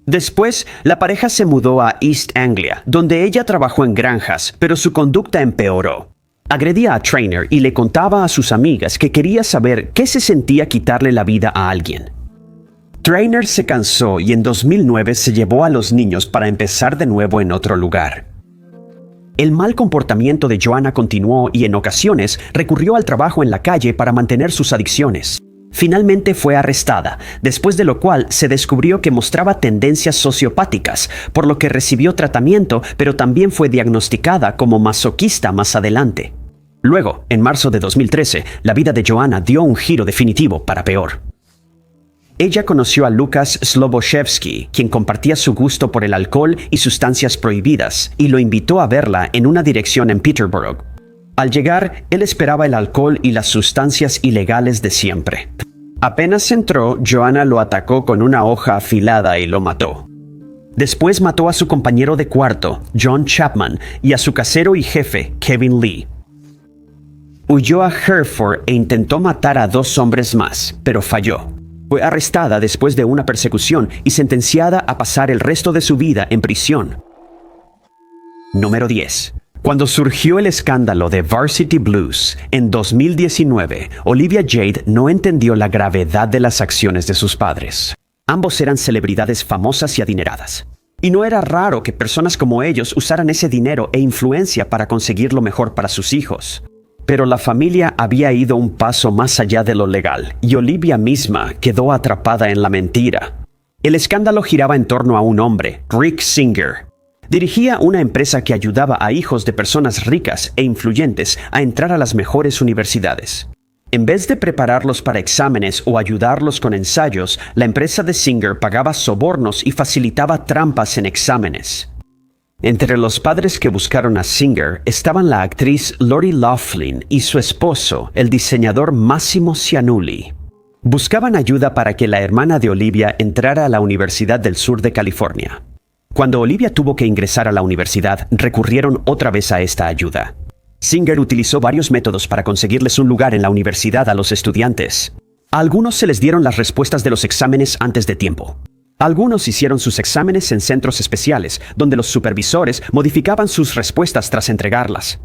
Después, la pareja se mudó a East Anglia, donde ella trabajó en granjas, pero su conducta empeoró. Agredía a Traynor y le contaba a sus amigas que quería saber qué se sentía quitarle la vida a alguien. Traynor se cansó y en 2009 se llevó a los niños para empezar de nuevo en otro lugar. El mal comportamiento de Joanna continuó y en ocasiones recurrió al trabajo en la calle para mantener sus adicciones. Finalmente fue arrestada, después de lo cual se descubrió que mostraba tendencias sociopáticas, por lo que recibió tratamiento, pero también fue diagnosticada como masoquista más adelante. Luego, en marzo de 2013, la vida de Joanna dio un giro definitivo para peor. Ella conoció a Lukas Sloboszewski, quien compartía su gusto por el alcohol y sustancias prohibidas, y lo invitó a verla en una dirección en Peterborough. Al llegar, él esperaba el alcohol y las sustancias ilegales de siempre. Apenas entró, Joanna lo atacó con una hoja afilada y lo mató. Después mató a su compañero de cuarto, John Chapman, y a su casero y jefe, Kevin Lee. Huyó a Hereford e intentó matar a 2 hombres más, pero falló. Fue arrestada después de una persecución y sentenciada a pasar el resto de su vida en prisión. Número 10. Cuando surgió el escándalo de Varsity Blues en 2019, Olivia Jade no entendió la gravedad de las acciones de sus padres. Ambos eran celebridades famosas y adineradas. Y no era raro que personas como ellos usaran ese dinero e influencia para conseguir lo mejor para sus hijos. Pero la familia había ido un paso más allá de lo legal, y Olivia misma quedó atrapada en la mentira. El escándalo giraba en torno a un hombre, Rick Singer. Dirigía una empresa que ayudaba a hijos de personas ricas e influyentes a entrar a las mejores universidades. En vez de prepararlos para exámenes o ayudarlos con ensayos, la empresa de Singer pagaba sobornos y facilitaba trampas en exámenes. Entre los padres que buscaron a Singer estaban la actriz Lori Loughlin y su esposo, el diseñador Massimo Ciannulli. Buscaban ayuda para que la hermana de Olivia entrara a la Universidad del Sur de California. Cuando Olivia tuvo que ingresar a la universidad, recurrieron otra vez a esta ayuda. Singer utilizó varios métodos para conseguirles un lugar en la universidad a los estudiantes. A algunos se les dieron las respuestas de los exámenes antes de tiempo. Algunos hicieron sus exámenes en centros especiales, donde los supervisores modificaban sus respuestas tras entregarlas.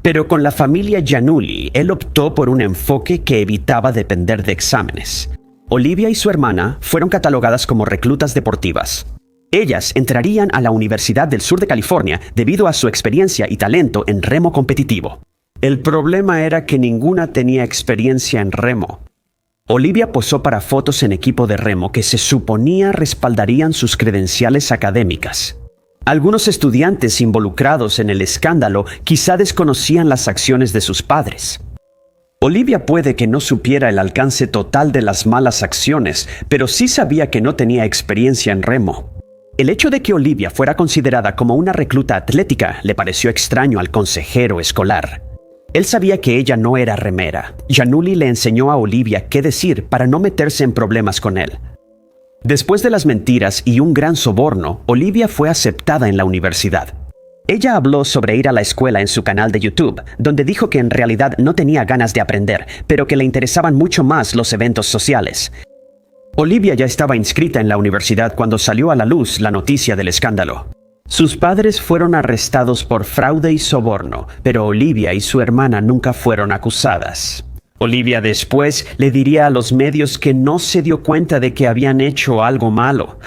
Pero con la familia Ciannulli, él optó por un enfoque que evitaba depender de exámenes. Olivia y su hermana fueron catalogadas como reclutas deportivas. Ellas entrarían a la Universidad del Sur de California debido a su experiencia y talento en remo competitivo. El problema era que ninguna tenía experiencia en remo. Olivia posó para fotos en equipo de remo que se suponía respaldarían sus credenciales académicas. Algunos estudiantes involucrados en el escándalo quizá desconocían las acciones de sus padres. Olivia puede que no supiera el alcance total de las malas acciones, pero sí sabía que no tenía experiencia en remo. El hecho de que Olivia fuera considerada como una recluta atlética le pareció extraño al consejero escolar. Él sabía que ella no era remera. Ciannulli le enseñó a Olivia qué decir para no meterse en problemas con él. Después de las mentiras y un gran soborno, Olivia fue aceptada en la universidad. Ella habló sobre ir a la escuela en su canal de YouTube, donde dijo que en realidad no tenía ganas de aprender, pero que le interesaban mucho más los eventos sociales. Olivia ya estaba inscrita en la universidad cuando salió a la luz la noticia del escándalo. Sus padres fueron arrestados por fraude y soborno, pero Olivia y su hermana nunca fueron acusadas. Olivia después le diría a los medios que no se dio cuenta de que habían hecho algo malo.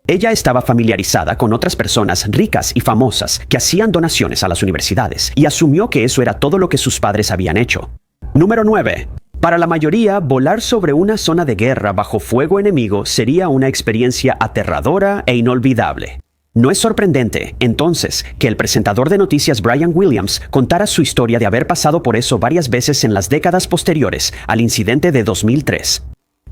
Ella estaba familiarizada con otras personas ricas y famosas que hacían donaciones a las universidades y asumió que eso era todo lo que sus padres habían hecho. Número 9. Para la mayoría, volar sobre una zona de guerra bajo fuego enemigo sería una experiencia aterradora e inolvidable. No es sorprendente, entonces, que el presentador de noticias Brian Williams contara su historia de haber pasado por eso varias veces en las décadas posteriores al incidente de 2003.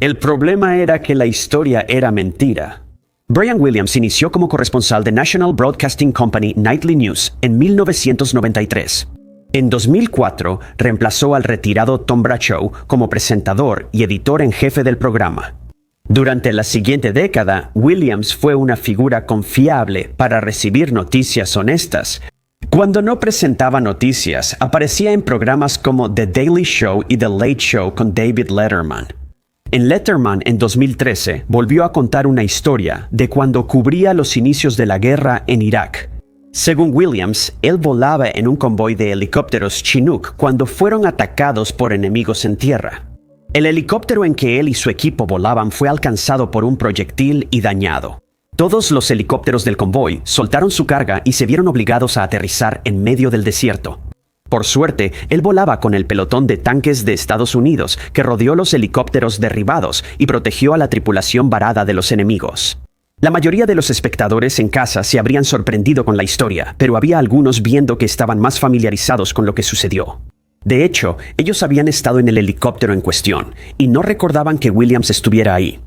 El problema era que la historia era mentira. Brian Williams inició como corresponsal de National Broadcasting Company Nightly News en 1993. En 2004, reemplazó al retirado Tom Bradshaw como presentador y editor en jefe del programa. Durante la siguiente década, Williams fue una figura confiable para recibir noticias honestas. Cuando no presentaba noticias, aparecía en programas como The Daily Show y The Late Show con David Letterman. En Letterman, en 2013, volvió a contar una historia de cuando cubría los inicios de la guerra en Irak. Según Williams, él volaba en un convoy de helicópteros Chinook cuando fueron atacados por enemigos en tierra. El helicóptero en que él y su equipo volaban fue alcanzado por un proyectil y dañado. Todos los helicópteros del convoy soltaron su carga y se vieron obligados a aterrizar en medio del desierto. Por suerte, él volaba con el pelotón de tanques de Estados Unidos que rodeó los helicópteros derribados y protegió a la tripulación varada de los enemigos. La mayoría de los espectadores en casa se habrían sorprendido con la historia, pero había algunos viendo que estaban más familiarizados con lo que sucedió. De hecho, ellos habían estado en el helicóptero en cuestión y no recordaban que Williams estuviera ahí.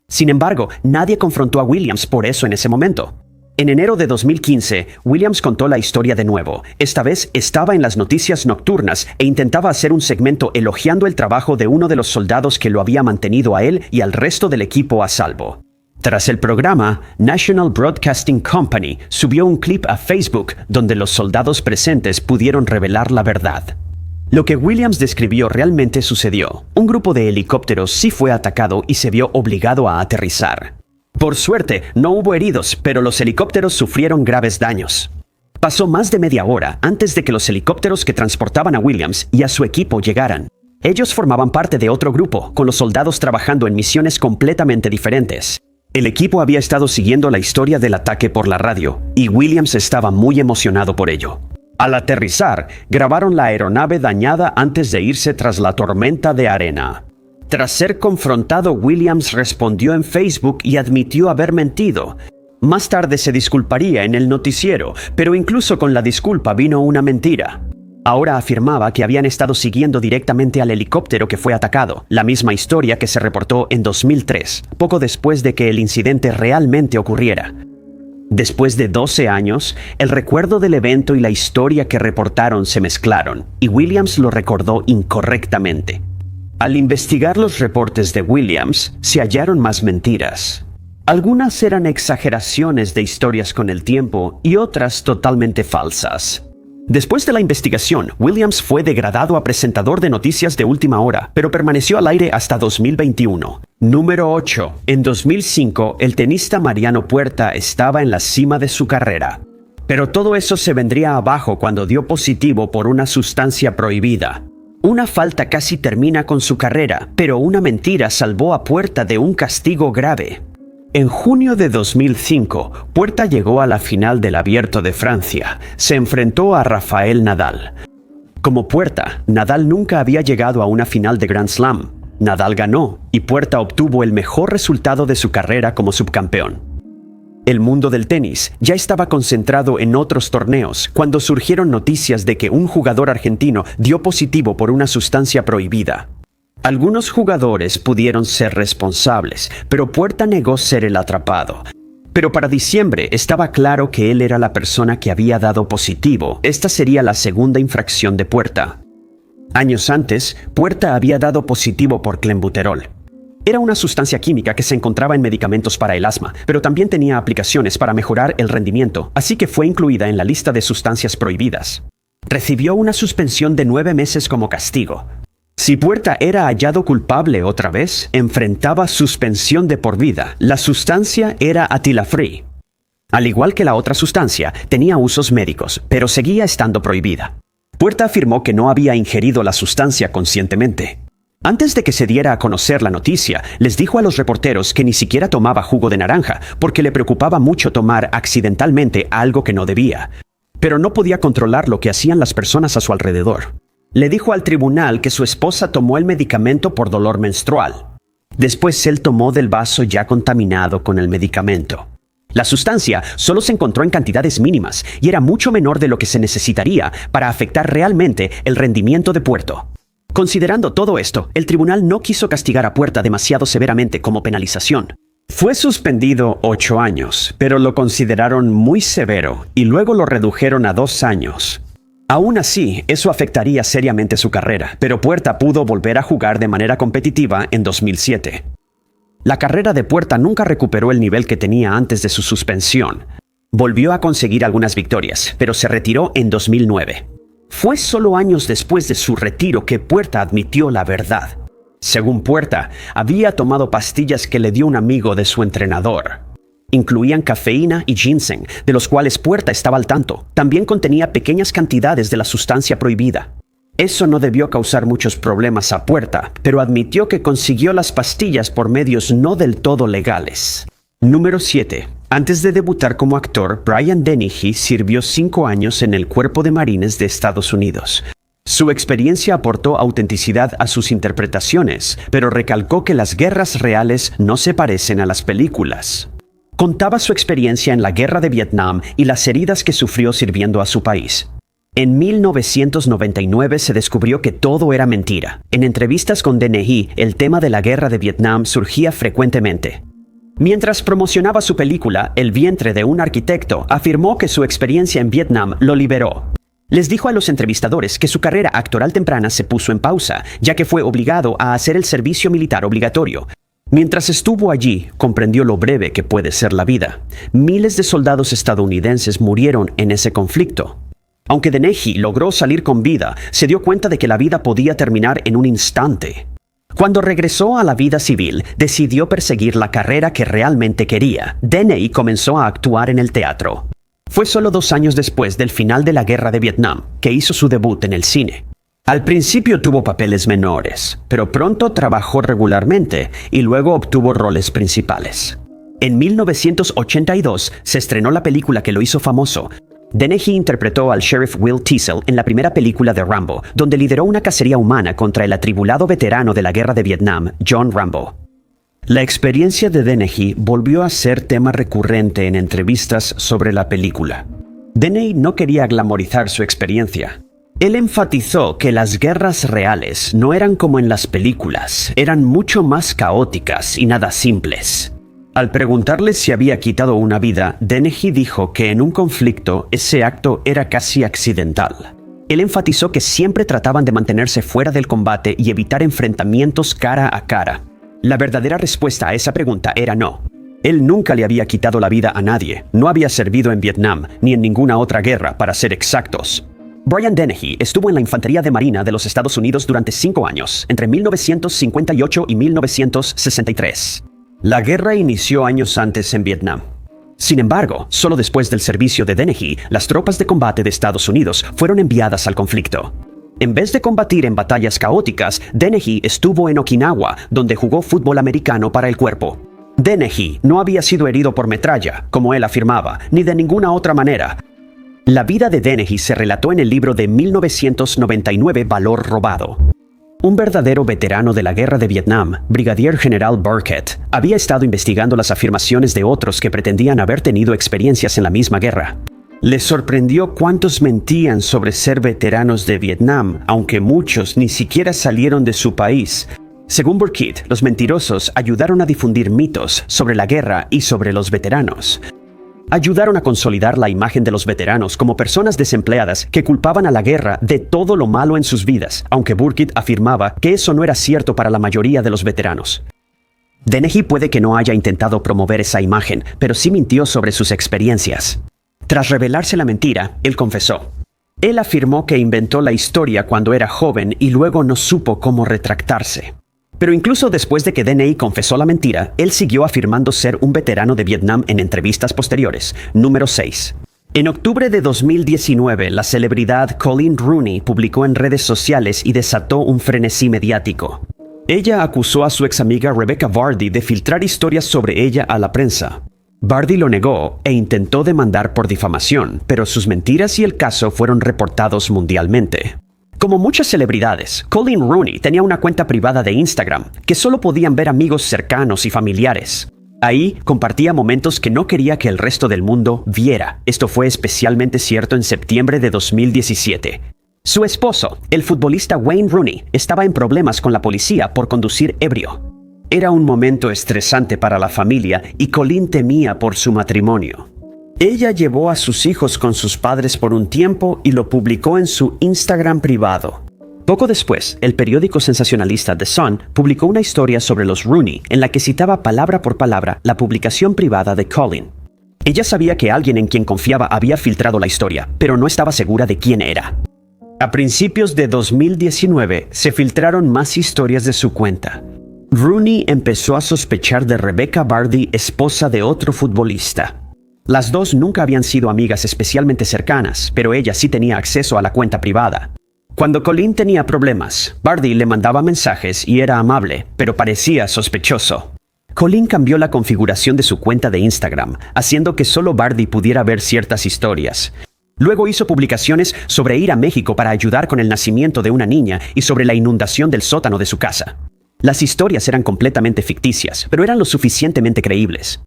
Sin embargo, nadie confrontó a Williams por eso en ese momento. En enero de 2015, Williams contó la historia de nuevo. Esta vez estaba en las noticias nocturnas e intentaba hacer un segmento elogiando el trabajo de uno de los soldados que lo había mantenido a él y al resto del equipo a salvo. Tras el programa, National Broadcasting Company subió un clip a Facebook donde los soldados presentes pudieron revelar la verdad. Lo que Williams describió realmente sucedió. Un grupo de helicópteros sí fue atacado y se vio obligado a aterrizar. Por suerte, no hubo heridos, pero los helicópteros sufrieron graves daños. Pasó más de media hora antes de que los helicópteros que transportaban a Williams y a su equipo llegaran. Ellos formaban parte de otro grupo, con los soldados trabajando en misiones completamente diferentes. El equipo había estado siguiendo la historia del ataque por la radio, y Williams estaba muy emocionado por ello. Al aterrizar, grabaron la aeronave dañada antes de irse tras la tormenta de arena. Tras ser confrontado, Williams respondió en Facebook y admitió haber mentido. Más tarde se disculparía en el noticiero, pero incluso con la disculpa vino una mentira. Ahora afirmaba que habían estado siguiendo directamente al helicóptero que fue atacado, la misma historia que se reportó en 2003, poco después de que el incidente realmente ocurriera. Después de 12 años, el recuerdo del evento y la historia que reportaron se mezclaron, y Williams lo recordó incorrectamente. Al investigar los reportes de Williams, se hallaron más mentiras. Algunas eran exageraciones de historias con el tiempo y otras totalmente falsas. Después de la investigación, Williams fue degradado a presentador de noticias de última hora, pero permaneció al aire hasta 2021. Número 8. En 2005, el tenista Mariano Puerta estaba en la cima de su carrera. Pero todo eso se vendría abajo cuando dio positivo por una sustancia prohibida. Una falta casi termina con su carrera, pero una mentira salvó a Puerta de un castigo grave. En junio de 2005, Puerta llegó a la final del Abierto de Francia. Se enfrentó a Rafael Nadal. Como Puerta, Nadal nunca había llegado a una final de Grand Slam. Nadal ganó y Puerta obtuvo el mejor resultado de su carrera como subcampeón. El mundo del tenis ya estaba concentrado en otros torneos cuando surgieron noticias de que un jugador argentino dio positivo por una sustancia prohibida. Algunos jugadores pudieron ser responsables, pero Puerta negó ser el atrapado. Pero para diciembre estaba claro que él era la persona que había dado positivo. Esta sería la segunda infracción de Puerta. Años antes, Puerta había dado positivo por clenbuterol. Era una sustancia química que se encontraba en medicamentos para el asma, pero también tenía aplicaciones para mejorar el rendimiento, así que fue incluida en la lista de sustancias prohibidas. Recibió una suspensión de 9 meses como castigo. Si Puerta era hallado culpable otra vez, enfrentaba suspensión de por vida. La sustancia era Atilafree. Al igual que la otra sustancia, tenía usos médicos, pero seguía estando prohibida. Puerta afirmó que no había ingerido la sustancia conscientemente. Antes de que se diera a conocer la noticia, les dijo a los reporteros que ni siquiera tomaba jugo de naranja, porque le preocupaba mucho tomar accidentalmente algo que no debía. Pero no podía controlar lo que hacían las personas a su alrededor. Le dijo al tribunal que su esposa tomó el medicamento por dolor menstrual. Después él tomó del vaso ya contaminado con el medicamento. La sustancia solo se encontró en cantidades mínimas y era mucho menor de lo que se necesitaría para afectar realmente el rendimiento de Puerto. Considerando todo esto, el tribunal no quiso castigar a Puerta demasiado severamente como penalización. Fue suspendido 8 años, pero lo consideraron muy severo y luego lo redujeron a 2 años. Aún así, eso afectaría seriamente su carrera, pero Puerta pudo volver a jugar de manera competitiva en 2007. La carrera de Puerta nunca recuperó el nivel que tenía antes de su suspensión. Volvió a conseguir algunas victorias, pero se retiró en 2009. Fue solo años después de su retiro que Puerta admitió la verdad. Según Puerta, había tomado pastillas que le dio un amigo de su entrenador. Incluían cafeína y ginseng, de los cuales Puerta estaba al tanto. También contenía pequeñas cantidades de la sustancia prohibida. Eso no debió causar muchos problemas a Puerta, pero admitió que consiguió las pastillas por medios no del todo legales. Número 7. Antes de debutar como actor, Brian Dennehy sirvió 5 años en el Cuerpo de Marines de Estados Unidos. Su experiencia aportó autenticidad a sus interpretaciones, pero recalcó que las guerras reales no se parecen a las películas. Contaba su experiencia en la Guerra de Vietnam y las heridas que sufrió sirviendo a su país. En 1999 se descubrió que todo era mentira. En entrevistas con Dennehy, el tema de la Guerra de Vietnam surgía frecuentemente. Mientras promocionaba su película, El vientre de un arquitecto, afirmó que su experiencia en Vietnam lo liberó. Les dijo a los entrevistadores que su carrera actoral temprana se puso en pausa, ya que fue obligado a hacer el servicio militar obligatorio. Mientras estuvo allí, comprendió lo breve que puede ser la vida. Miles de soldados estadounidenses murieron en ese conflicto. Aunque Dennehy logró salir con vida, se dio cuenta de que la vida podía terminar en un instante. Cuando regresó a la vida civil, decidió perseguir la carrera que realmente quería. Dennehy comenzó a actuar en el teatro. Fue solo 2 años después del final de la Guerra de Vietnam que hizo su debut en el cine. Al principio tuvo papeles menores, pero pronto trabajó regularmente y luego obtuvo roles principales. En 1982 se estrenó la película que lo hizo famoso. Dennehy interpretó al sheriff Will Teasel en la primera película de Rambo, donde lideró una cacería humana contra el atribulado veterano de la Guerra de Vietnam, John Rambo. La experiencia de Dennehy volvió a ser tema recurrente en entrevistas sobre la película. Dennehy no quería glamorizar su experiencia. Él enfatizó que las guerras reales no eran como en las películas, eran mucho más caóticas y nada simples. Al preguntarle si había quitado una vida, Dennehy dijo que en un conflicto ese acto era casi accidental. Él enfatizó que siempre trataban de mantenerse fuera del combate y evitar enfrentamientos cara a cara. La verdadera respuesta a esa pregunta era no. Él nunca le había quitado la vida a nadie, no había servido en Vietnam ni en ninguna otra guerra, para ser exactos. Brian Dennehy estuvo en la Infantería de Marina de los Estados Unidos durante 5 años, entre 1958 y 1963. La guerra inició años antes en Vietnam. Sin embargo, solo después del servicio de Dennehy, las tropas de combate de Estados Unidos fueron enviadas al conflicto. En vez de combatir en batallas caóticas, Dennehy estuvo en Okinawa, donde jugó fútbol americano para el cuerpo. Dennehy no había sido herido por metralla, como él afirmaba, ni de ninguna otra manera. La vida de Dennehy se relató en el libro de 1999, Valor robado. Un verdadero veterano de la Guerra de Vietnam, Brigadier General Burkett, había estado investigando las afirmaciones de otros que pretendían haber tenido experiencias en la misma guerra. Les sorprendió cuántos mentían sobre ser veteranos de Vietnam, aunque muchos ni siquiera salieron de su país. Según Burkett, los mentirosos ayudaron a difundir mitos sobre la guerra y sobre los veteranos. Ayudaron a consolidar la imagen de los veteranos como personas desempleadas que culpaban a la guerra de todo lo malo en sus vidas, aunque Burkett afirmaba que eso no era cierto para la mayoría de los veteranos. Dennehy puede que no haya intentado promover esa imagen, pero sí mintió sobre sus experiencias. Tras revelarse la mentira, él confesó. Él afirmó que inventó la historia cuando era joven y luego no supo cómo retractarse. Pero incluso después de que Dennehy confesó la mentira, él siguió afirmando ser un veterano de Vietnam en entrevistas posteriores. Número 6. En octubre de 2019, la celebridad Coleen Rooney publicó en redes sociales y desató un frenesí mediático. Ella acusó a su ex amiga Rebecca Vardy de filtrar historias sobre ella a la prensa. Vardy lo negó e intentó demandar por difamación, pero sus mentiras y el caso fueron reportados mundialmente. Como muchas celebridades, Coleen Rooney tenía una cuenta privada de Instagram que solo podían ver amigos cercanos y familiares. Ahí compartía momentos que no quería que el resto del mundo viera. Esto fue especialmente cierto en septiembre de 2017. Su esposo, el futbolista Wayne Rooney, estaba en problemas con la policía por conducir ebrio. Era un momento estresante para la familia y Coleen temía por su matrimonio. Ella llevó a sus hijos con sus padres por un tiempo y lo publicó en su Instagram privado. Poco después, el periódico sensacionalista The Sun publicó una historia sobre los Rooney en la que citaba palabra por palabra la publicación privada de Coleen. Ella sabía que alguien en quien confiaba había filtrado la historia, pero no estaba segura de quién era. A principios de 2019 se filtraron más historias de su cuenta. Rooney empezó a sospechar de Rebecca Vardy, esposa de otro futbolista. Las dos nunca habían sido amigas especialmente cercanas, pero ella sí tenía acceso a la cuenta privada. Cuando Coleen tenía problemas, Vardy le mandaba mensajes y era amable, pero parecía sospechoso. Coleen cambió la configuración de su cuenta de Instagram, haciendo que solo Vardy pudiera ver ciertas historias. Luego hizo publicaciones sobre ir a México para ayudar con el nacimiento de una niña y sobre la inundación del sótano de su casa. Las historias eran completamente ficticias, pero eran lo suficientemente creíbles.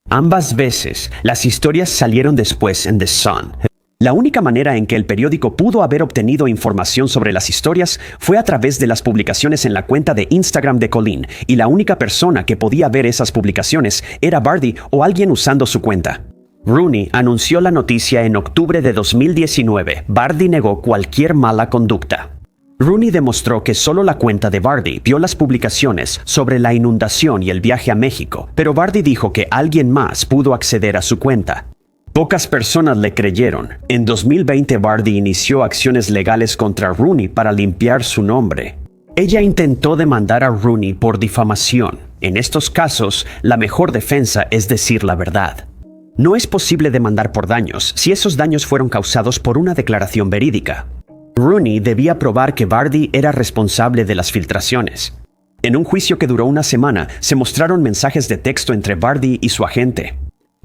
Ambas veces, las historias salieron después en The Sun. La única manera en que el periódico pudo haber obtenido información sobre las historias fue a través de las publicaciones en la cuenta de Instagram de Coleen, y la única persona que podía ver esas publicaciones era Vardy o alguien usando su cuenta. Rooney anunció la noticia en octubre de 2019. Vardy negó cualquier mala conducta. Rooney demostró que solo la cuenta de Vardy vio las publicaciones sobre la inundación y el viaje a México, pero Vardy dijo que alguien más pudo acceder a su cuenta. Pocas personas le creyeron. En 2020, Vardy inició acciones legales contra Rooney para limpiar su nombre. Ella intentó demandar a Rooney por difamación. En estos casos, la mejor defensa es decir la verdad. No es posible demandar por daños si esos daños fueron causados por una declaración verídica. Rooney debía probar que Vardy era responsable de las filtraciones. En un juicio que duró una semana, se mostraron mensajes de texto entre Vardy y su agente.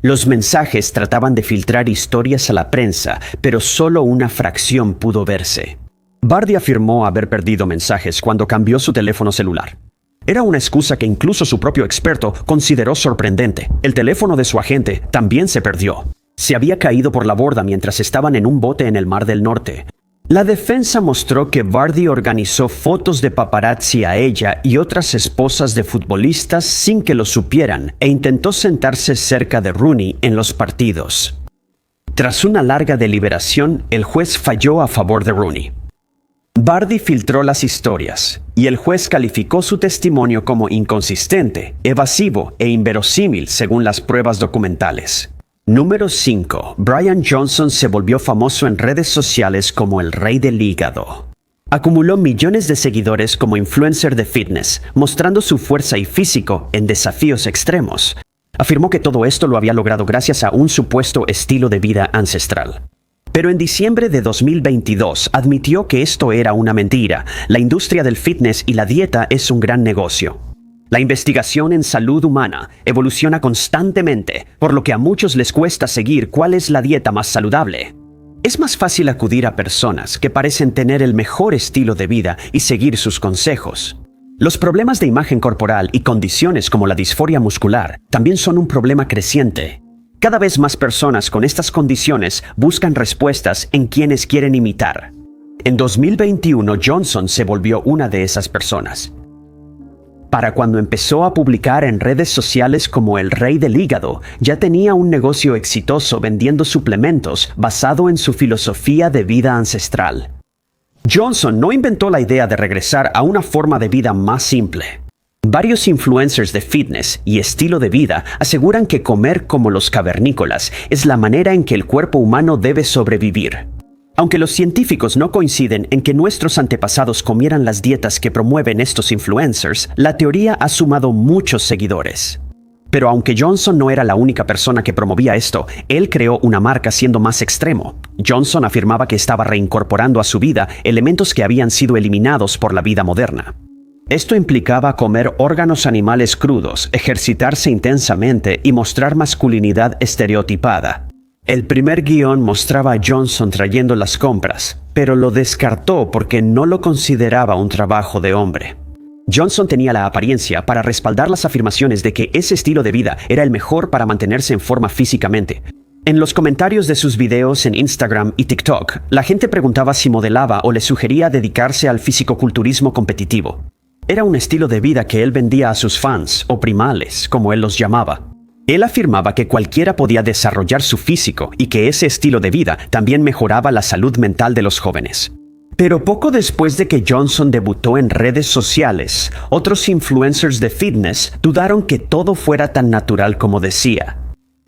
Los mensajes trataban de filtrar historias a la prensa, pero solo una fracción pudo verse. Vardy afirmó haber perdido mensajes cuando cambió su teléfono celular. Era una excusa que incluso su propio experto consideró sorprendente. El teléfono de su agente también se perdió. Se había caído por la borda mientras estaban en un bote en el Mar del Norte. La defensa mostró que Vardy organizó fotos de paparazzi a ella y otras esposas de futbolistas sin que lo supieran e intentó sentarse cerca de Rooney en los partidos. Tras una larga deliberación, el juez falló a favor de Rooney. Vardy filtró las historias y el juez calificó su testimonio como inconsistente, evasivo e inverosímil según las pruebas documentales. Número 5. Brian Johnson se volvió famoso en redes sociales como el rey del hígado. Acumuló millones de seguidores como influencer de fitness, mostrando su fuerza y físico en desafíos extremos. Afirmó que todo esto lo había logrado gracias a un supuesto estilo de vida ancestral. Pero en diciembre de 2022 admitió que esto era una mentira. La industria del fitness y la dieta es un gran negocio. La investigación en salud humana evoluciona constantemente, por lo que a muchos les cuesta seguir cuál es la dieta más saludable. Es más fácil acudir a personas que parecen tener el mejor estilo de vida y seguir sus consejos. Los problemas de imagen corporal y condiciones como la disforia muscular también son un problema creciente. Cada vez más personas con estas condiciones buscan respuestas en quienes quieren imitar. En 2021, Johnson se volvió una de esas personas. Para cuando empezó a publicar en redes sociales como el rey del hígado, ya tenía un negocio exitoso vendiendo suplementos basado en su filosofía de vida ancestral. Johnson no inventó la idea de regresar a una forma de vida más simple. Varios influencers de fitness y estilo de vida aseguran que comer como los cavernícolas es la manera en que el cuerpo humano debe sobrevivir. Aunque los científicos no coinciden en que nuestros antepasados comieran las dietas que promueven estos influencers, la teoría ha sumado muchos seguidores. Pero aunque Johnson no era la única persona que promovía esto, él creó una marca siendo más extremo. Johnson afirmaba que estaba reincorporando a su vida elementos que habían sido eliminados por la vida moderna. Esto implicaba comer órganos animales crudos, ejercitarse intensamente y mostrar masculinidad estereotipada. El primer guión mostraba a Johnson trayendo las compras, pero lo descartó porque no lo consideraba un trabajo de hombre. Johnson tenía la apariencia para respaldar las afirmaciones de que ese estilo de vida era el mejor para mantenerse en forma físicamente. En los comentarios de sus videos en Instagram y TikTok, la gente preguntaba si modelaba o le sugería dedicarse al fisicoculturismo competitivo. Era un estilo de vida que él vendía a sus fans, o primales, como él los llamaba. Él afirmaba que cualquiera podía desarrollar su físico y que ese estilo de vida también mejoraba la salud mental de los jóvenes. Pero poco después de que Johnson debutó en redes sociales, otros influencers de fitness dudaron que todo fuera tan natural como decía.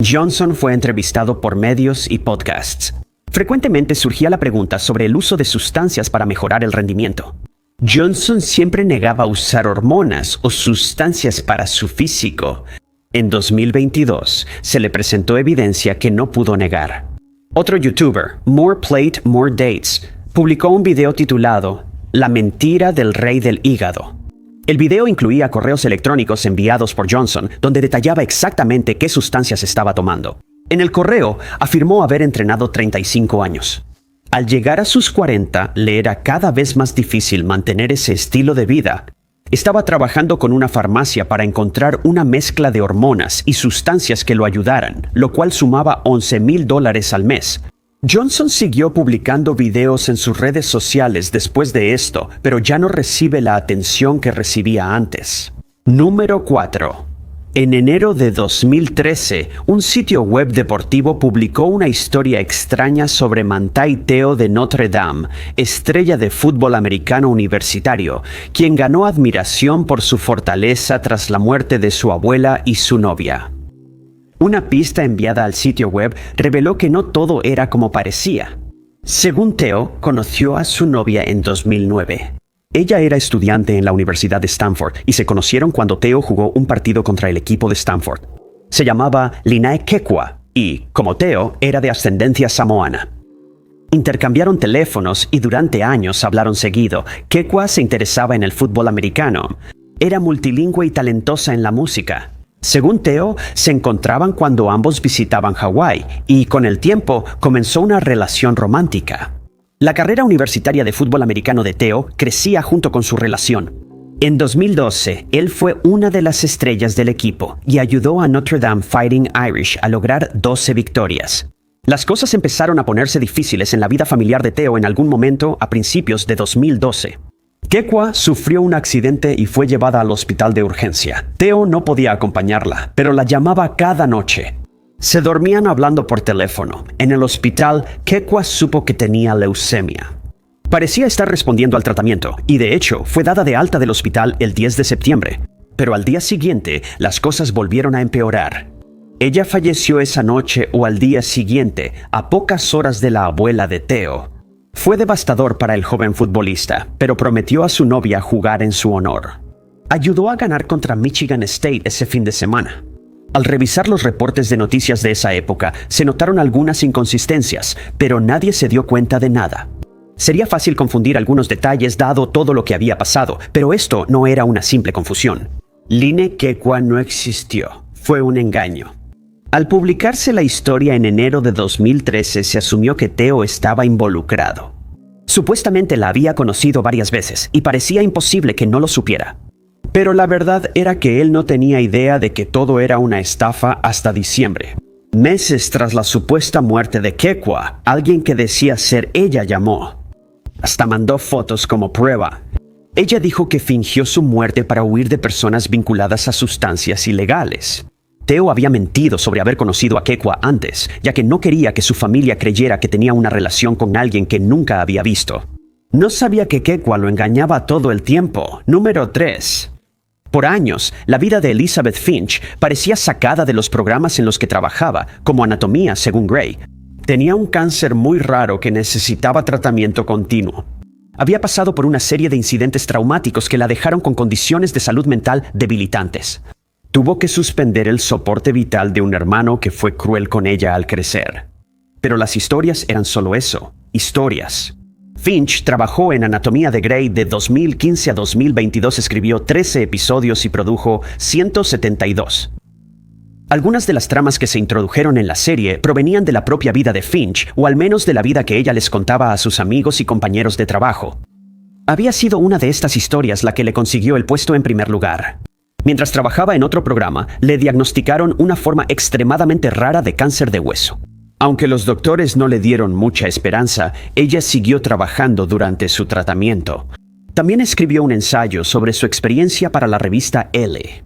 Johnson fue entrevistado por medios y podcasts. Frecuentemente surgía la pregunta sobre el uso de sustancias para mejorar el rendimiento. Johnson siempre negaba usar hormonas o sustancias para su físico. En 2022, se le presentó evidencia que no pudo negar. Otro youtuber, More Plate, More Dates, publicó un video titulado La mentira del rey del hígado. El video incluía correos electrónicos enviados por Johnson, donde detallaba exactamente qué sustancias estaba tomando. En el correo, afirmó haber entrenado 35 años. Al llegar a sus 40, le era cada vez más difícil mantener ese estilo de vida. Estaba trabajando con una farmacia para encontrar una mezcla de hormonas y sustancias que lo ayudaran, lo cual sumaba $11,000 al mes. Johnson siguió publicando videos en sus redes sociales después de esto, pero ya no recibe la atención que recibía antes. Número 4. En enero de 2013, un sitio web deportivo publicó una historia extraña sobre Manti Te'o de Notre Dame, estrella de fútbol americano universitario, quien ganó admiración por su fortaleza tras la muerte de su abuela y su novia. Una pista enviada al sitio web reveló que no todo era como parecía. Según Te'o, conoció a su novia en 2009. Ella era estudiante en la Universidad de Stanford y se conocieron cuando Te'o jugó un partido contra el equipo de Stanford. Se llamaba Linae Kekua y, como Te'o, era de ascendencia samoana. Intercambiaron teléfonos y durante años hablaron seguido. Kekua se interesaba en el fútbol americano. Era multilingüe y talentosa en la música. Según Te'o, se encontraban cuando ambos visitaban Hawái y, con el tiempo, comenzó una relación romántica. La carrera universitaria de fútbol americano de Te'o crecía junto con su relación. En 2012, él fue una de las estrellas del equipo y ayudó a Notre Dame Fighting Irish a lograr 12 victorias. Las cosas empezaron a ponerse difíciles en la vida familiar de Te'o en algún momento a principios de 2012. Kekua sufrió un accidente y fue llevada al hospital de urgencia. Te'o no podía acompañarla, pero la llamaba cada noche. Se dormían hablando por teléfono. En el hospital, Kekua supo que tenía leucemia. Parecía estar respondiendo al tratamiento y, de hecho, fue dada de alta del hospital el 10 de septiembre. Pero al día siguiente, las cosas volvieron a empeorar. Ella falleció esa noche o al día siguiente, a pocas horas de la abuela de Te'o. Fue devastador para el joven futbolista, pero prometió a su novia jugar en su honor. Ayudó a ganar contra Michigan State ese fin de semana. Al revisar los reportes de noticias de esa época, se notaron algunas inconsistencias, pero nadie se dio cuenta de nada. Sería fácil confundir algunos detalles dado todo lo que había pasado, pero esto no era una simple confusión. Line Kekua no existió, fue un engaño. Al publicarse la historia en enero de 2013, se asumió que Te'o estaba involucrado. Supuestamente la había conocido varias veces y parecía imposible que no lo supiera. Pero la verdad era que él no tenía idea de que todo era una estafa hasta diciembre. Meses tras la supuesta muerte de Kekua, alguien que decía ser ella llamó. Hasta mandó fotos como prueba. Ella dijo que fingió su muerte para huir de personas vinculadas a sustancias ilegales. Te'o había mentido sobre haber conocido a Kekua antes, ya que no quería que su familia creyera que tenía una relación con alguien que nunca había visto. No sabía que Kekua lo engañaba todo el tiempo. Número 3. Por años, la vida de Elizabeth Finch parecía sacada de los programas en los que trabajaba, como Anatomía, según Gray. Tenía un cáncer muy raro que necesitaba tratamiento continuo. Había pasado por una serie de incidentes traumáticos que la dejaron con condiciones de salud mental debilitantes. Tuvo que suspender el soporte vital de un hermano que fue cruel con ella al crecer. Pero las historias eran solo eso, historias. Finch trabajó en Anatomía de Grey de 2015 a 2022, escribió 13 episodios y produjo 172. Algunas de las tramas que se introdujeron en la serie provenían de la propia vida de Finch, o al menos de la vida que ella les contaba a sus amigos y compañeros de trabajo. Había sido una de estas historias la que le consiguió el puesto en primer lugar. Mientras trabajaba en otro programa, le diagnosticaron una forma extremadamente rara de cáncer de hueso. Aunque los doctores no le dieron mucha esperanza, ella siguió trabajando durante su tratamiento. También escribió un ensayo sobre su experiencia para la revista Elle.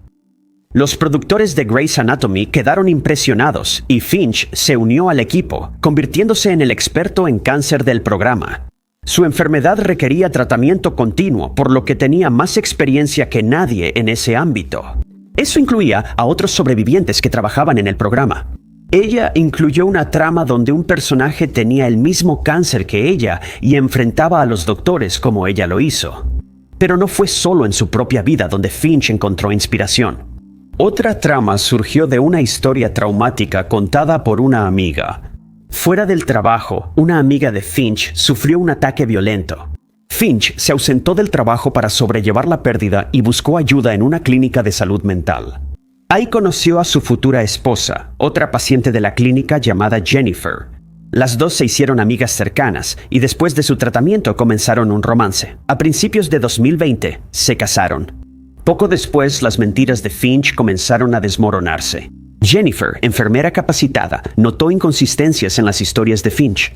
Los productores de Grey's Anatomy quedaron impresionados y Finch se unió al equipo, convirtiéndose en el experto en cáncer del programa. Su enfermedad requería tratamiento continuo, por lo que tenía más experiencia que nadie en ese ámbito. Eso incluía a otros sobrevivientes que trabajaban en el programa. Ella incluyó una trama donde un personaje tenía el mismo cáncer que ella y enfrentaba a los doctores como ella lo hizo. Pero no fue solo en su propia vida donde Finch encontró inspiración. Otra trama surgió de una historia traumática contada por una amiga. Fuera del trabajo, una amiga de Finch sufrió un ataque violento. Finch se ausentó del trabajo para sobrellevar la pérdida y buscó ayuda en una clínica de salud mental. Ahí conoció a su futura esposa, otra paciente de la clínica llamada Jennifer. Las dos se hicieron amigas cercanas y después de su tratamiento comenzaron un romance. A principios de 2020 se casaron. Poco después, las mentiras de Finch comenzaron a desmoronarse. Jennifer, enfermera capacitada, notó inconsistencias en las historias de Finch.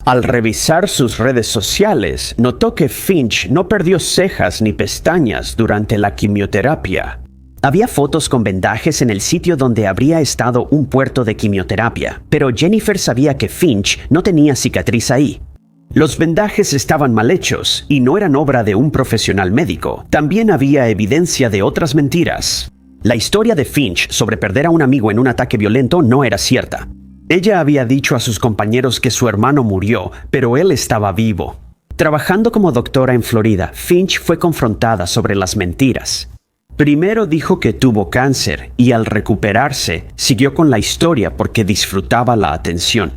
Al revisar sus redes sociales, notó que Finch no perdió cejas ni pestañas durante la quimioterapia. Había fotos con vendajes en el sitio donde habría estado un puerto de quimioterapia, pero Jennifer sabía que Finch no tenía cicatriz ahí. Los vendajes estaban mal hechos y no eran obra de un profesional médico. También había evidencia de otras mentiras. La historia de Finch sobre perder a un amigo en un ataque violento no era cierta. Ella había dicho a sus compañeros que su hermano murió, pero él estaba vivo. Trabajando como doctora en Florida, Finch fue confrontada sobre las mentiras. Primero dijo que tuvo cáncer y al recuperarse siguió con la historia porque disfrutaba la atención.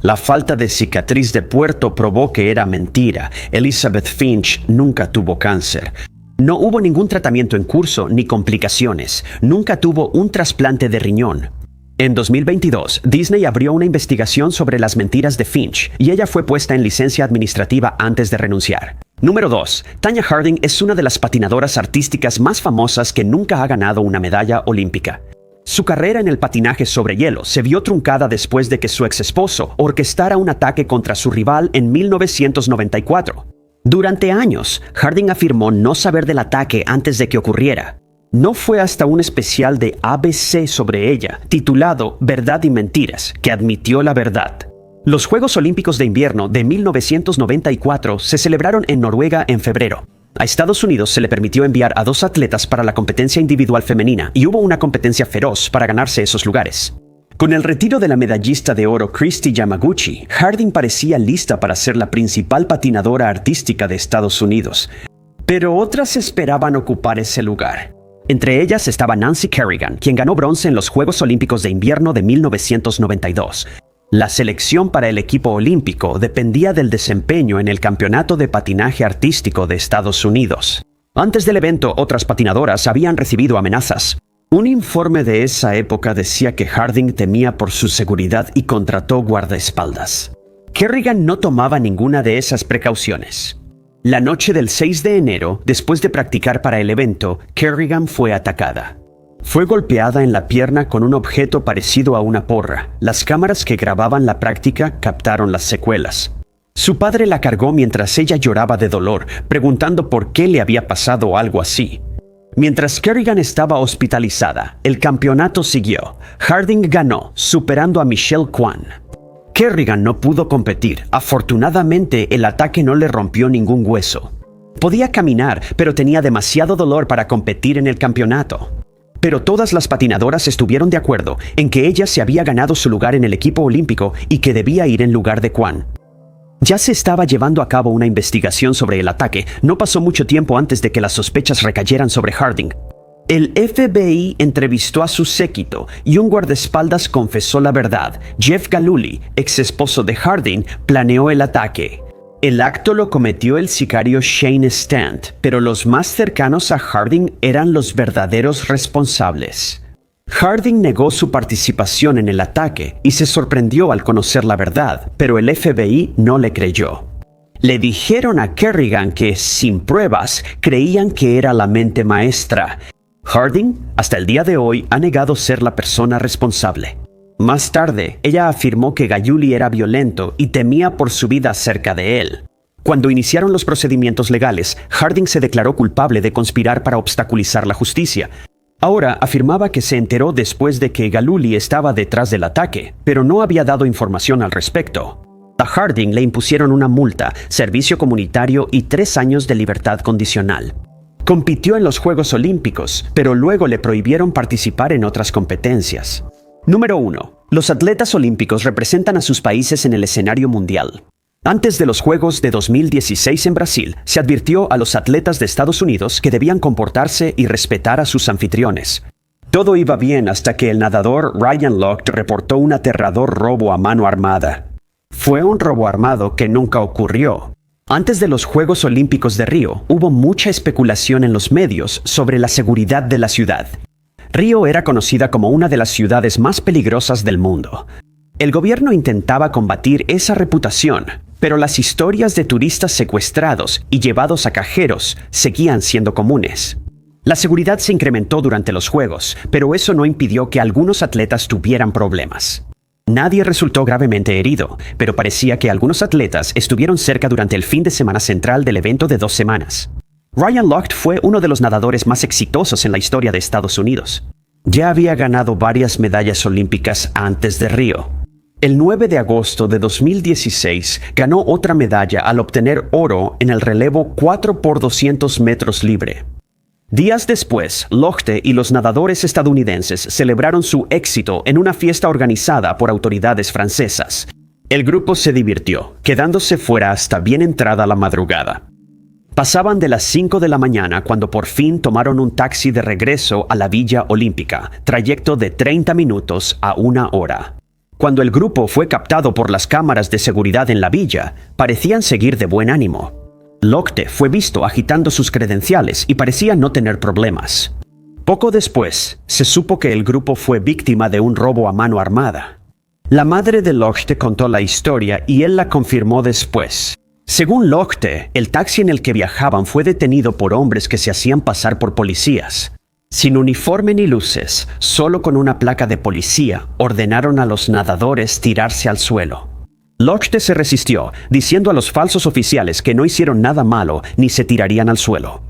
La falta de cicatriz de puerto probó que era mentira. Elizabeth Finch nunca tuvo cáncer. No hubo ningún tratamiento en curso ni complicaciones. Nunca tuvo un trasplante de riñón. En 2022, Disney abrió una investigación sobre las mentiras de Finch y ella fue puesta en licencia administrativa antes de renunciar. Número 2. Tonya Harding es una de las patinadoras artísticas más famosas que nunca ha ganado una medalla olímpica. Su carrera en el patinaje sobre hielo se vio truncada después de que su exesposo orquestara un ataque contra su rival en 1994. Durante años, Harding afirmó no saber del ataque antes de que ocurriera. No fue hasta un especial de ABC sobre ella, titulado Verdad y Mentiras, que admitió la verdad. Los Juegos Olímpicos de Invierno de 1994 se celebraron en Noruega en febrero. A Estados Unidos se le permitió enviar a 2 atletas para la competencia individual femenina y hubo una competencia feroz para ganarse esos lugares. Con el retiro de la medallista de oro Kristi Yamaguchi, Harding parecía lista para ser la principal patinadora artística de Estados Unidos. Pero otras esperaban ocupar ese lugar. Entre ellas estaba Nancy Kerrigan, quien ganó bronce en los Juegos Olímpicos de Invierno de 1992. La selección para el equipo olímpico dependía del desempeño en el Campeonato de Patinaje Artístico de Estados Unidos. Antes del evento, otras patinadoras habían recibido amenazas. Un informe de esa época decía que Harding temía por su seguridad y contrató guardaespaldas. Kerrigan no tomaba ninguna de esas precauciones. La noche del 6 de enero, después de practicar para el evento, Kerrigan fue atacada. Fue golpeada en la pierna con un objeto parecido a una porra. Las cámaras que grababan la práctica captaron las secuelas. Su padre la cargó mientras ella lloraba de dolor, preguntando por qué le había pasado algo así. Mientras Kerrigan estaba hospitalizada, el campeonato siguió. Harding ganó, superando a Michelle Kwan. Kerrigan no pudo competir. Afortunadamente, el ataque no le rompió ningún hueso. Podía caminar, pero tenía demasiado dolor para competir en el campeonato. Pero todas las patinadoras estuvieron de acuerdo en que ella se había ganado su lugar en el equipo olímpico y que debía ir en lugar de Quan. Ya se estaba llevando a cabo una investigación sobre el ataque. No pasó mucho tiempo antes de que las sospechas recayeran sobre Harding. El FBI entrevistó a su séquito y un guardaespaldas confesó la verdad. Jeff Gallulli, ex esposo de Harding, planeó el ataque. El acto lo cometió el sicario Shane Stant, pero los más cercanos a Harding eran los verdaderos responsables. Harding negó su participación en el ataque y se sorprendió al conocer la verdad, pero el FBI no le creyó. Le dijeron a Kerrigan que, sin pruebas, creían que era la mente maestra. Harding, hasta el día de hoy, ha negado ser la persona responsable. Más tarde, ella afirmó que Gallulli era violento y temía por su vida cerca de él. Cuando iniciaron los procedimientos legales, Harding se declaró culpable de conspirar para obstaculizar la justicia. Ahora afirmaba que se enteró después de que Gallulli estaba detrás del ataque, pero no había dado información al respecto. A Harding le impusieron una multa, servicio comunitario y 3 años de libertad condicional. Compitió en los Juegos Olímpicos, pero luego le prohibieron participar en otras competencias. Número 1. Los atletas olímpicos representan a sus países en el escenario mundial. Antes de los Juegos de 2016 en Brasil, se advirtió a los atletas de Estados Unidos que debían comportarse y respetar a sus anfitriones. Todo iba bien hasta que el nadador Ryan Lochte reportó un aterrador robo a mano armada. Fue un robo armado que nunca ocurrió. Antes de los Juegos Olímpicos de Río, hubo mucha especulación en los medios sobre la seguridad de la ciudad. Río era conocida como una de las ciudades más peligrosas del mundo. El gobierno intentaba combatir esa reputación, pero las historias de turistas secuestrados y llevados a cajeros seguían siendo comunes. La seguridad se incrementó durante los Juegos, pero eso no impidió que algunos atletas tuvieran problemas. Nadie resultó gravemente herido, pero parecía que algunos atletas estuvieron cerca durante el fin de semana central del evento de 2 semanas. Ryan Lochte fue uno de los nadadores más exitosos en la historia de Estados Unidos. Ya había ganado varias medallas olímpicas antes de Río. El 9 de agosto de 2016 ganó otra medalla al obtener oro en el relevo 4x200 metros libre. Días después, Lochte y los nadadores estadounidenses celebraron su éxito en una fiesta organizada por autoridades francesas. El grupo se divirtió, quedándose fuera hasta bien entrada la madrugada. Pasaban de las 5 de la mañana cuando por fin tomaron un taxi de regreso a la Villa Olímpica, trayecto de 30 minutos a 1 hora. Cuando el grupo fue captado por las cámaras de seguridad en la villa, parecían seguir de buen ánimo. Lochte fue visto agitando sus credenciales y parecía no tener problemas. Poco después, se supo que el grupo fue víctima de un robo a mano armada. La madre de Lochte contó la historia y él la confirmó después. Según Lochte, el taxi en el que viajaban fue detenido por hombres que se hacían pasar por policías. Sin uniforme ni luces, solo con una placa de policía, ordenaron a los nadadores tirarse al suelo. Lochte se resistió, diciendo a los falsos oficiales que no hicieron nada malo ni se tirarían al suelo.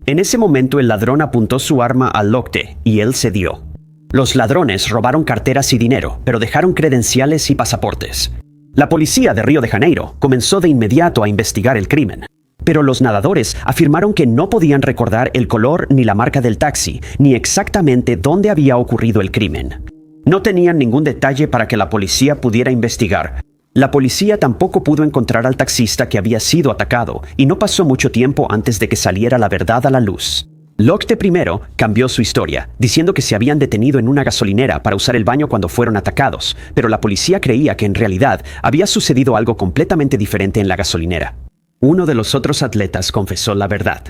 En ese momento el ladrón apuntó su arma a Lochte y él cedió. Los ladrones robaron carteras y dinero, pero dejaron credenciales y pasaportes. La policía de Río de Janeiro comenzó de inmediato a investigar el crimen. Pero los nadadores afirmaron que no podían recordar el color ni la marca del taxi, ni exactamente dónde había ocurrido el crimen. No tenían ningún detalle para que la policía pudiera investigar. La policía tampoco pudo encontrar al taxista que había sido atacado, y no pasó mucho tiempo antes de que saliera la verdad a la luz. Lochte primero cambió su historia, diciendo que se habían detenido en una gasolinera para usar el baño cuando fueron atacados, pero la policía creía que en realidad había sucedido algo completamente diferente en la gasolinera. Uno de los otros atletas confesó la verdad.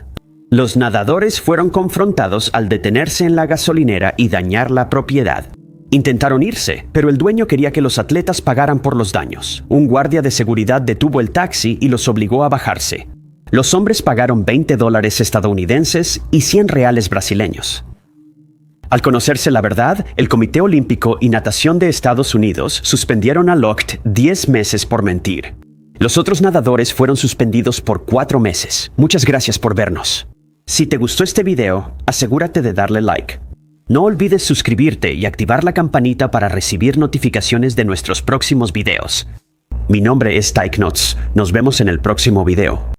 Los nadadores fueron confrontados al detenerse en la gasolinera y dañar la propiedad. Intentaron irse, pero el dueño quería que los atletas pagaran por los daños. Un guardia de seguridad detuvo el taxi y los obligó a bajarse. Los hombres pagaron $20 estadounidenses y $100 brasileños. Al conocerse la verdad, el Comité Olímpico y Natación de Estados Unidos suspendieron a Lochte 10 meses por mentir. Los otros nadadores fueron suspendidos por 4 meses. Muchas gracias por vernos. Si te gustó este video, asegúrate de darle like. No olvides suscribirte y activar la campanita para recibir notificaciones de nuestros próximos videos. Mi nombre es Tyke Knots. Nos vemos en el próximo video.